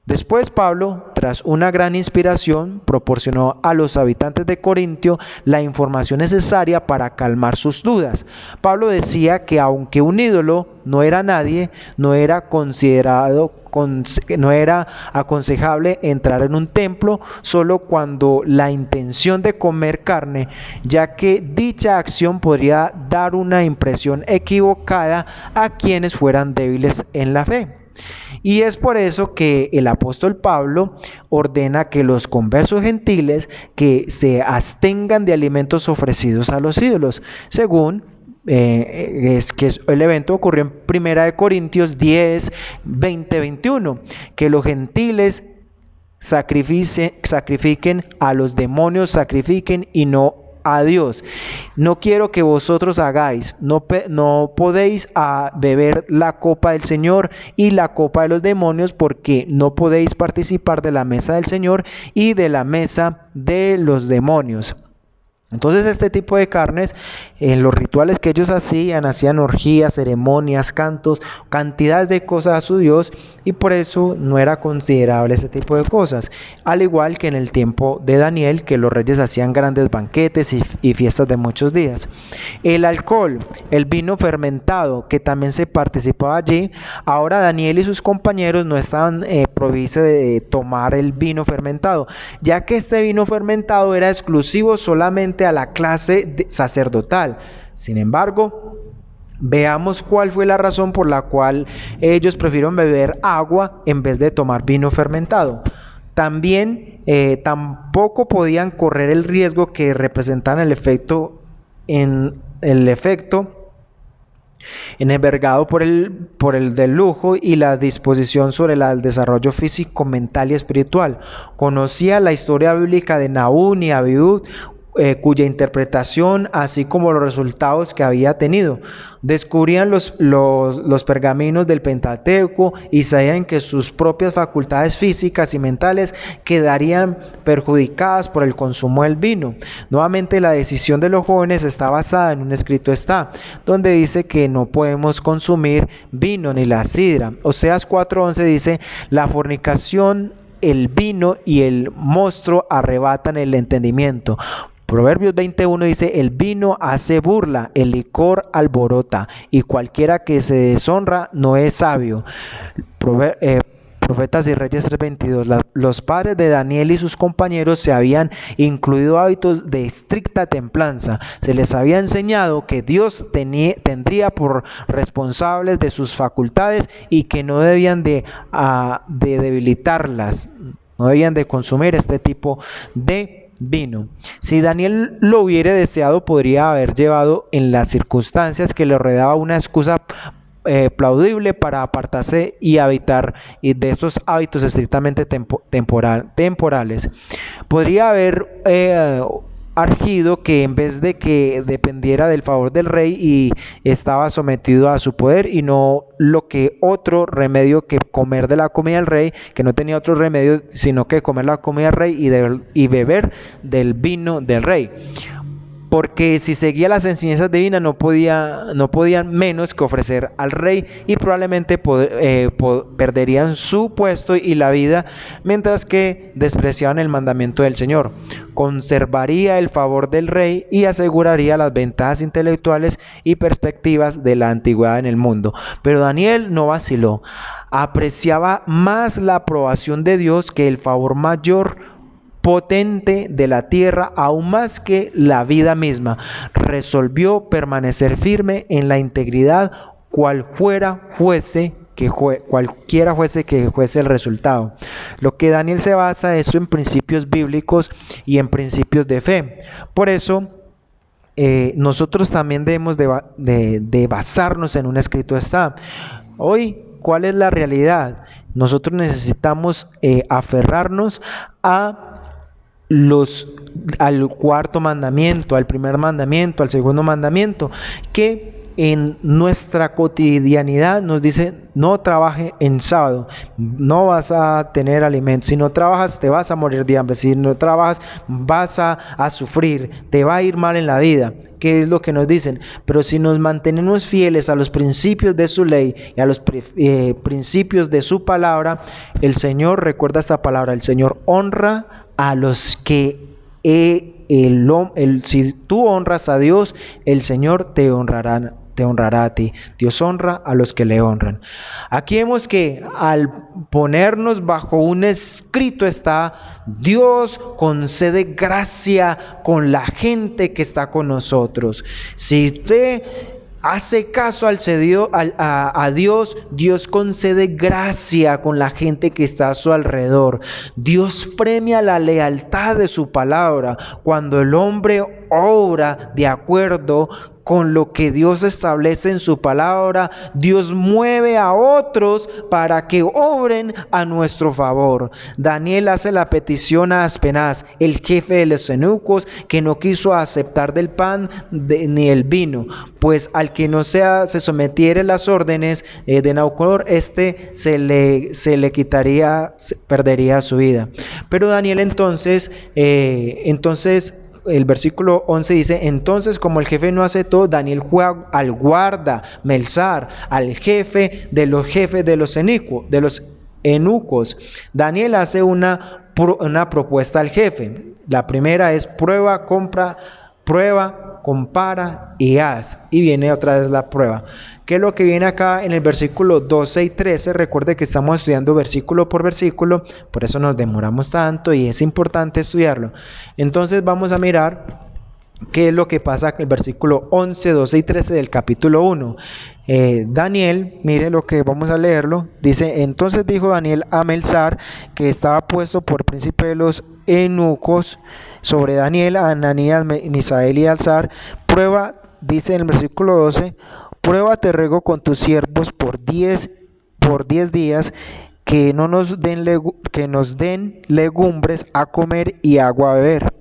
Después Pablo, tras una gran inspiración, proporcionó a los habitantes de Corintio la información necesaria para calmar sus dudas. Pablo decía que aunque un ídolo no era nadie, no era aconsejable entrar en un templo solo cuando la intención de comer carne, ya que dicha acción podría dar una impresión equivocada a quienes fueran débiles en la fe. Y es por eso que el apóstol Pablo ordena que los conversos gentiles que se abstengan de alimentos ofrecidos a los ídolos, según es que el evento ocurrió en 1 Corintios 10, 20, 21, que los gentiles sacrifiquen a los demonios, sacrifiquen y no a Dios. No quiero que vosotros hagáis, no podéis beber la copa del Señor y la copa de los demonios, porque no podéis participar de la mesa del Señor y de la mesa de los demonios. Entonces este tipo de carnes, en los rituales que ellos hacían orgías, ceremonias, cantos, cantidades de cosas a su Dios, y por eso no era considerable este tipo de cosas. Al igual que en el tiempo de Daniel, que los reyes hacían grandes banquetes y fiestas de muchos días. El alcohol, el vino fermentado, que también se participaba allí, ahora Daniel y sus compañeros no estaban provistos de tomar el vino fermentado, ya que este vino fermentado era exclusivo solamente a la clase sacerdotal. Sin embargo, veamos cuál fue la razón por la cual ellos prefirieron beber agua en vez de tomar vino fermentado. También tampoco podían correr el riesgo que representaban el efecto envergado por el del lujo y la disposición sobre el desarrollo físico, mental y espiritual. Conocía la historia bíblica de Nahum y Abiud, cuya interpretación, así como los resultados que había tenido. Descubrían los pergaminos del Pentateuco y sabían que sus propias facultades físicas y mentales quedarían perjudicadas por el consumo del vino. Nuevamente, la decisión de los jóvenes está basada en un escrito donde dice que no podemos consumir vino ni la sidra. Oseas 4:11 dice: la fornicación, el vino y el monstruo arrebatan el entendimiento. Proverbios 21 dice: el vino hace burla, el licor alborota, y cualquiera que se deshonra no es sabio. Profetas y Reyes 3:22. Los padres de Daniel y sus compañeros se habían incluido hábitos de estricta templanza. Se les había enseñado que Dios tendría por responsables de sus facultades y que no debían de debilitarlas, no debían de consumir este tipo de vino. Si Daniel lo hubiera deseado, podría haber llevado en las circunstancias que le rodeaba una excusa plaudible para apartarse y habitar de estos hábitos estrictamente temporales. Podría haber argido que en vez de que dependiera del favor del rey y estaba sometido a su poder, y no lo que otro remedio que comer de la comida del rey, que no tenía otro remedio sino que comer la comida del rey y beber del vino del rey. Porque si seguía las enseñanzas divinas no podían menos que ofrecer al rey, y probablemente perderían su puesto y la vida, mientras que despreciaban el mandamiento del Señor. Conservaría el favor del rey y aseguraría las ventajas intelectuales y perspectivas de la antigüedad en el mundo. Pero Daniel no vaciló. Apreciaba más la aprobación de Dios que el favor mayor potente de la tierra, aún más que la vida misma. Resolvió permanecer firme en la integridad, cualquiera fuese que fuese el resultado. Lo que Daniel se basa es en principios bíblicos y en principios de fe. Por eso nosotros también debemos de basarnos en un escrito Hoy, ¿cuál es la realidad? Nosotros necesitamos aferrarnos al cuarto mandamiento, al primer mandamiento, al segundo mandamiento, que en nuestra cotidianidad nos dice: no trabaje en sábado, no vas a tener alimento, si no trabajas te vas a morir de hambre, si no trabajas vas a sufrir, te va a ir mal en la vida. ¿Qué es lo que nos dicen? Pero si nos mantenemos fieles a los principios de su ley y a los principios de su palabra, el Señor, recuerda esta palabra, el Señor honra a los que si tú honras a Dios, el Señor te honrará a ti. Dios honra a los que le honran. Aquí vemos que al ponernos bajo un escrito Dios concede gracia con la gente que está con nosotros. Si usted hace caso a Dios, Dios concede gracia con la gente que está a su alrededor. Dios premia la lealtad de su palabra. Cuando el hombre obra de acuerdo con lo que Dios establece en su palabra, Dios mueve a otros para que obren a nuestro favor. Daniel hace la petición a Aspenaz, el jefe de los eunucos, que no quiso aceptar del pan ni el vino, pues al que no se sometiere las órdenes de Nabucodonosor, se le quitaría, perdería su vida. Pero Daniel entonces el versículo 11 dice: entonces, como el jefe no aceptó, Daniel fue al guarda Melzar, al jefe de los eunucos. Daniel hace una propuesta al jefe. La primera es prueba, compara y haz. Y viene otra vez la prueba. ¿Qué es lo que viene acá en el versículo 12 y 13? Recuerde que estamos estudiando versículo por versículo, por eso nos demoramos tanto y es importante estudiarlo. Entonces vamos a mirar qué es lo que pasa en el versículo 11, 12 y 13 del capítulo 1. Daniel, mire lo que vamos a leerlo. Dice: entonces dijo Daniel a Melzar, que estaba puesto por príncipe de los eunucos, sobre Daniel, a Ananías, Misael y Alzar: prueba, dice en el versículo 12, prueba te ruego con tus siervos por 10 días, que nos den legumbres a comer y agua a beber.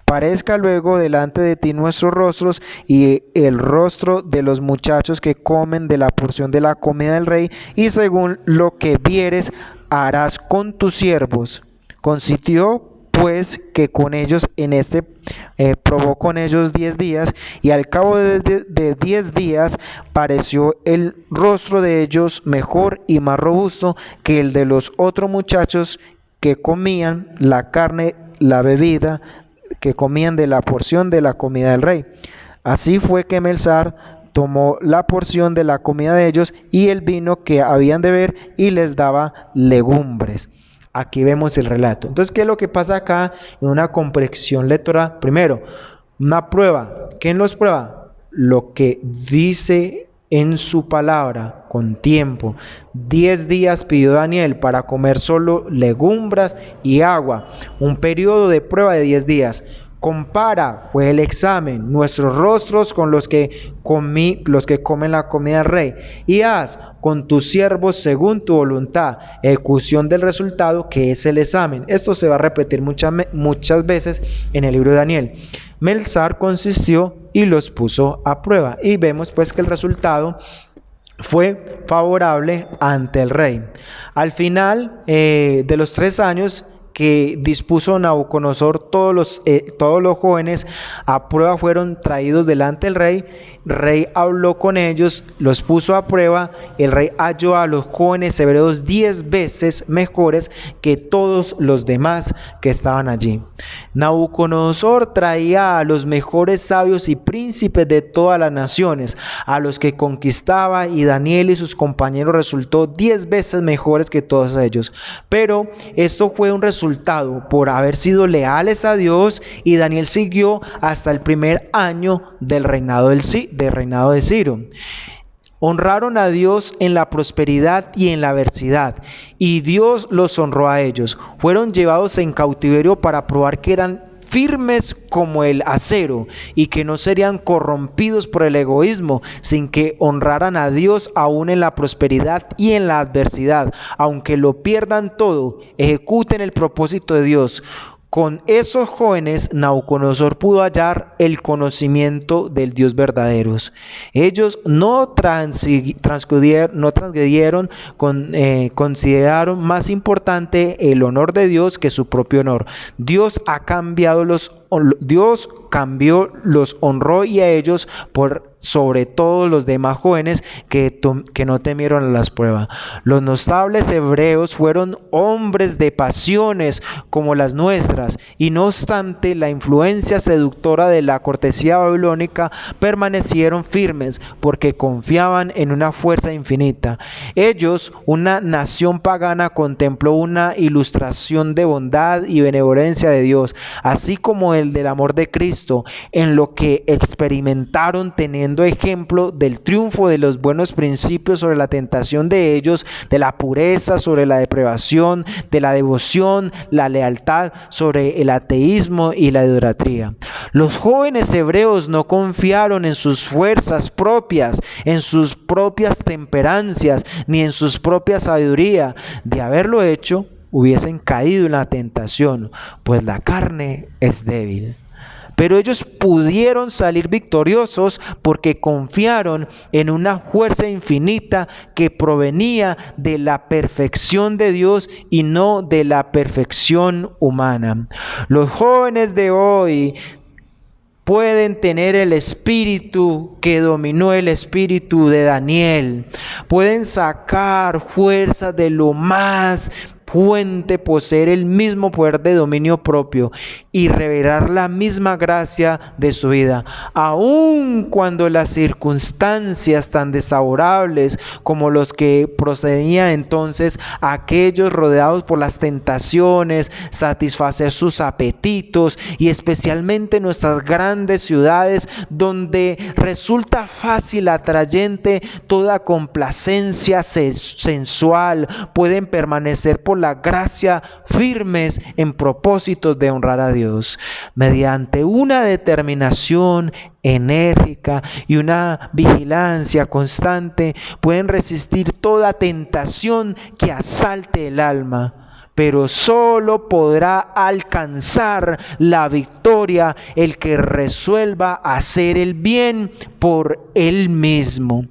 Parezca luego delante de ti nuestros rostros y el rostro de los muchachos que comen de la porción de la comida del rey, y según lo que vieres harás con tus siervos. Consintió pues que con ellos probó con ellos 10 días, y al cabo de 10 días pareció el rostro de ellos mejor y más robusto que el de los otros muchachos que comían la carne, la bebida, que comían de la porción de la comida del rey. Así fue que Melzar tomó la porción de la comida de ellos y el vino que habían de beber, y les daba legumbres. Aquí vemos el relato. Entonces, ¿qué es lo que pasa acá en una comprensión lectora? Primero, una prueba. ¿Qué nos prueba? Lo que dice en su palabra con tiempo. 10 días pidió Daniel para comer solo legumbres y agua. Un periodo de prueba de 10 días. Compara, fue el examen, nuestros rostros con los que comen la comida del rey, y haz con tus siervos según tu voluntad, ejecución del resultado, que es el examen. Esto se va a repetir muchas veces en el libro de Daniel. Melzar consistió y los puso a prueba, y vemos pues que el resultado fue favorable ante el rey. Al final de los 3 años que dispuso Nabucodonosor, todos los jóvenes a prueba fueron traídos delante del rey. El rey habló con ellos, los puso a prueba. El rey halló a los jóvenes hebreos 10 veces mejores que todos los demás que estaban allí. Nabucodonosor traía a los mejores sabios y príncipes de todas las naciones, a los que conquistaba, y Daniel y sus compañeros resultó 10 veces mejores que todos ellos. Pero esto fue un resultado por haber sido leales a Dios, y Daniel siguió hasta el primer año del reinado de Ciro. Honraron a Dios en la prosperidad y en la adversidad, y Dios los honró a ellos. Fueron llevados en cautiverio para probar que eran firmes como el acero y que no serían corrompidos por el egoísmo, sin que honraran a Dios aún en la prosperidad y en la adversidad. Aunque lo pierdan todo, ejecuten el propósito de Dios. Con esos jóvenes, Nabucodonosor pudo hallar el conocimiento del Dios verdadero. Ellos no transgredieron, consideraron más importante el honor de Dios que su propio honor. Dios los honró, y a ellos por sobre todos los demás jóvenes que no temieron las pruebas. Los notables hebreos fueron hombres de pasiones como las nuestras, y no obstante la influencia seductora de la cortesía babilónica, permanecieron firmes porque confiaban en una fuerza infinita. Ellos, una nación pagana, contempló una ilustración de bondad y benevolencia de Dios, así como el del amor de Cristo, en lo que experimentaron, teniendo ejemplo del triunfo de los buenos principios sobre la tentación de ellos, de la pureza sobre la depravación, de la devoción, la lealtad sobre el ateísmo y la idolatría. Los jóvenes hebreos no confiaron en sus fuerzas propias, en sus propias temperancias, ni en sus propias sabiduría. De haberlo hecho, hubiesen caído en la tentación, pues la carne es débil. Pero ellos pudieron salir victoriosos porque confiaron en una fuerza infinita que provenía de la perfección de Dios y no de la perfección humana. Los jóvenes de hoy pueden tener el espíritu que dominó el espíritu de Daniel. Pueden sacar fuerza de lo más fuente, poseer el mismo poder de dominio propio y revelar la misma gracia de su vida, aun cuando las circunstancias tan desfavorables como los que procedían entonces aquellos rodeados por las tentaciones, satisfacer sus apetitos, y especialmente nuestras grandes ciudades donde resulta fácil, atrayente toda complacencia sensual, pueden permanecer por la gracia firmes en propósitos de honrar a Dios. Mediante una determinación enérgica y una vigilancia constante, pueden resistir toda tentación que asalte el alma. Pero solo podrá alcanzar la victoria el que resuelva hacer el bien por él mismo.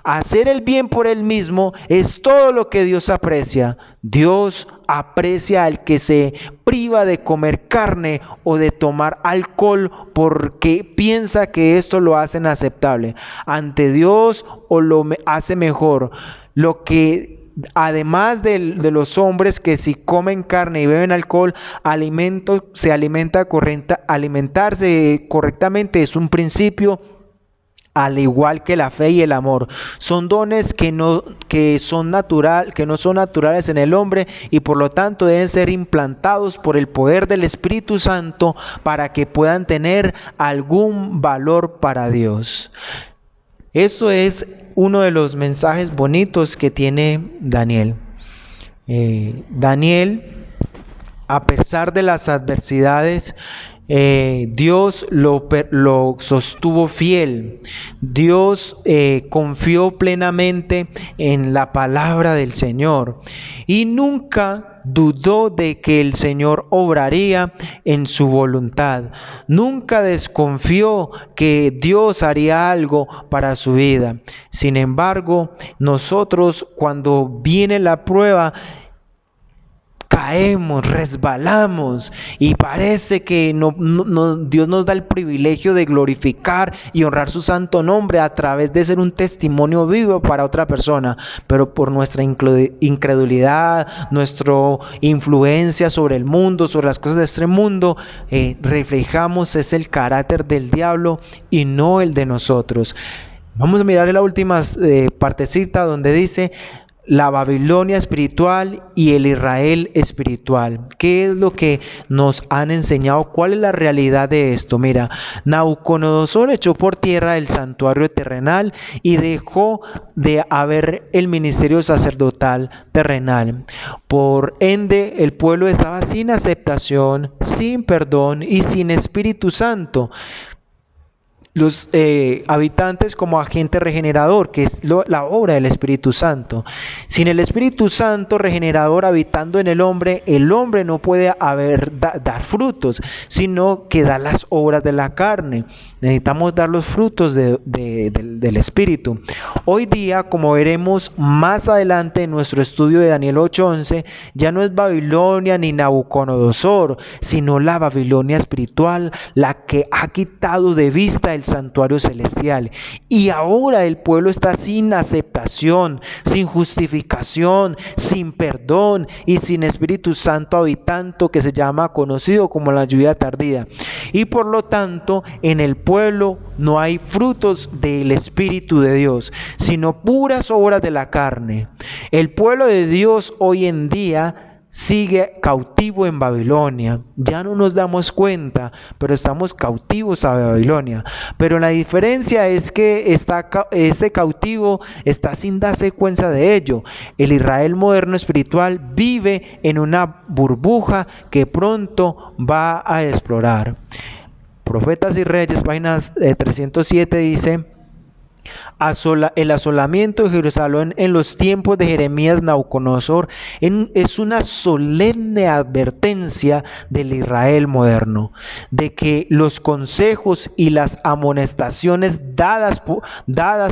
Hacer el bien por él mismo es todo lo que Dios aprecia. Dios aprecia al que se priva de comer carne o de tomar alcohol porque piensa que esto lo hacen aceptable ante Dios o lo hace mejor. Lo que además de los hombres que si comen carne y beben alcohol, alimentarse correctamente es un principio, al igual que la fe y el amor. Son dones que no son naturales en el hombre y por lo tanto deben ser implantados por el poder del Espíritu Santo para que puedan tener algún valor para Dios. Eso es uno de los mensajes bonitos que tiene Daniel. Daniel, a pesar de las adversidades, Dios lo sostuvo fiel. Dios confió plenamente en la palabra del Señor y nunca dudó de que el Señor obraría en su voluntad. Nunca desconfió que Dios haría algo para su vida. Sin embargo, nosotros cuando viene la prueba, caemos, resbalamos y parece que Dios nos da el privilegio de glorificar y honrar su santo nombre a través de ser un testimonio vivo para otra persona, pero por nuestra incredulidad, nuestra influencia sobre el mundo, sobre las cosas de este mundo, reflejamos es el carácter del diablo y no el de nosotros. Vamos a mirar la última partecita donde dice la Babilonia espiritual y el Israel espiritual. ¿Qué es lo que nos han enseñado? ¿Cuál es la realidad de esto? Mira, Nabucodonosor echó por tierra el santuario terrenal y dejó de haber el ministerio sacerdotal terrenal. Por ende, el pueblo estaba sin aceptación, sin perdón y sin Espíritu Santo. Los habitantes como agente regenerador, que es la obra del Espíritu Santo. Sin el Espíritu Santo regenerador habitando en el hombre no puede dar frutos, sino que da las obras de la carne. Necesitamos dar los frutos del Espíritu. Hoy día, como veremos más adelante en nuestro estudio de Daniel 8:11, ya no es Babilonia ni Nabucodonosor, sino la Babilonia espiritual, la que ha quitado de vista el santuario celestial. Y ahora el pueblo está sin aceptación, sin justificación, sin perdón y sin Espíritu Santo habitando, que se llama conocido como la lluvia tardía. Y por lo tanto, en el pueblo no hay frutos del Espíritu de Dios, sino puras obras de la carne. El pueblo de Dios hoy en día sigue cautivo en Babilonia. Ya no nos damos cuenta, pero estamos cautivos a Babilonia. Pero la diferencia es que este cautivo está sin darse cuenta de ello. El Israel moderno espiritual vive en una burbuja que pronto va a explorar. Profetas y Reyes, páginas 307 dice: El asolamiento de Jerusalén en los tiempos de Jeremías Nabucodonosor es una solemne advertencia del Israel moderno, de que los consejos y las amonestaciones dadas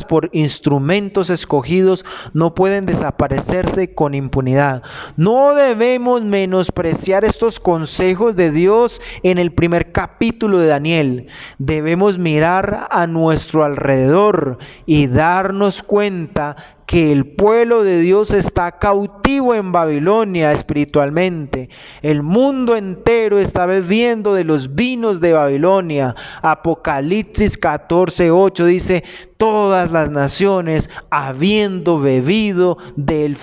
por instrumentos escogidos no pueden desaparecerse con impunidad. No debemos menospreciar estos consejos de Dios en el primer capítulo de Daniel. Debemos mirar a nuestro alrededor y darnos cuenta que el pueblo de Dios está cautivo en Babilonia espiritualmente. El mundo entero está bebiendo de los vinos de Babilonia. Apocalipsis 14:8 dice: todas las naciones habiendo bebido del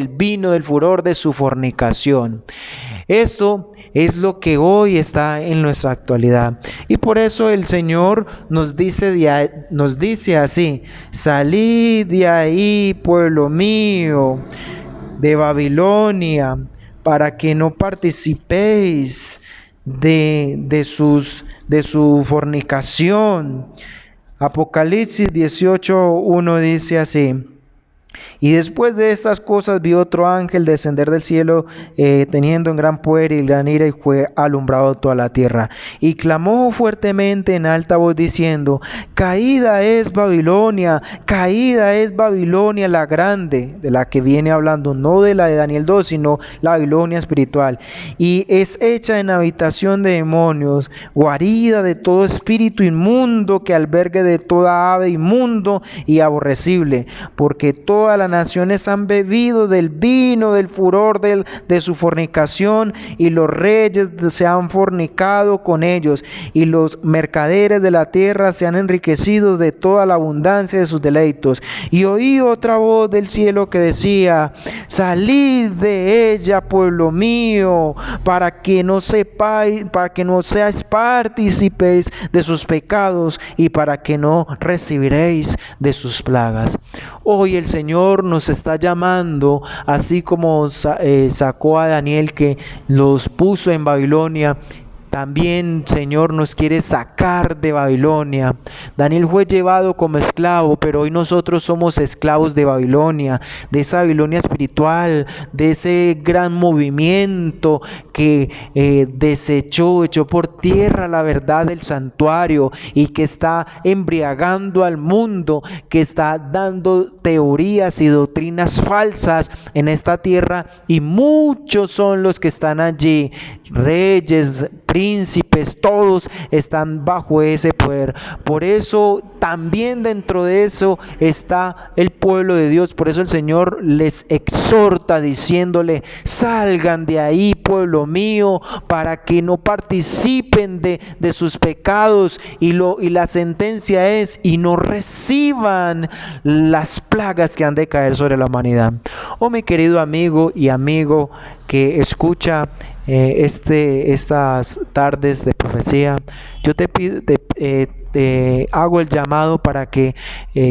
vino del furor de su fornicación. Esto es lo que hoy está en nuestra actualidad. Y por eso el Señor nos dice así: salid de ahí, pueblo mío, de Babilonia, para que no participéis de su fornicación. Apocalipsis 18:1 dice así: y después de estas cosas vi otro ángel descender del cielo, teniendo en gran poder y gran ira, y fue alumbrado toda la tierra. Y clamó fuertemente en alta voz diciendo: caída es Babilonia la grande, de la que viene hablando, no de la de Daniel 2, sino la Babilonia espiritual. Y es hecha en habitación de demonios, guarida de todo espíritu inmundo, que albergue de toda ave inmundo y aborrecible, porque todas las naciones han bebido del vino del furor de su fornicación, y los reyes se han fornicado con ellos, y los mercaderes de la tierra se han enriquecido de toda la abundancia de sus deleitos. Y oí otra voz del cielo que decía: salid de ella, pueblo mío, para que no seáis partícipes de sus pecados, y para que no recibiréis de sus plagas. Hoy el Señor nos está llamando, así como sacó a Daniel, que los puso en Babilonia. También, Señor, nos quiere sacar de Babilonia. Daniel fue llevado como esclavo, pero hoy nosotros somos esclavos de Babilonia, de esa Babilonia espiritual, de ese gran movimiento que echó por tierra la verdad del santuario, y que está embriagando al mundo, que está dando teorías y doctrinas falsas en esta tierra, y muchos son los que están allí, reyes, príncipes, todos están bajo ese poder. Por eso también dentro de eso está el pueblo de Dios. Por eso el Señor les exhorta diciéndole: salgan de ahí, pueblo mío, para que no participen de sus pecados, y la sentencia es: y no reciban las plagas que han de caer sobre la humanidad. Oh, mi querido amigo y amigo que escucha estas tardes de profecía, yo te hago el llamado para que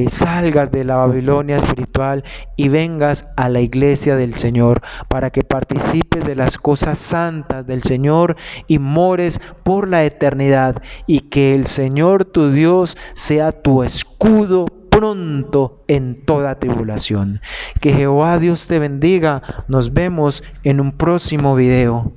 salgas de la Babilonia espiritual y vengas a la iglesia del Señor, para que participes de las cosas santas del Señor y mores por la eternidad, y que el Señor tu Dios sea tu escudo pronto en toda tribulación. Que Jehová Dios te bendiga. Nos vemos en un próximo video.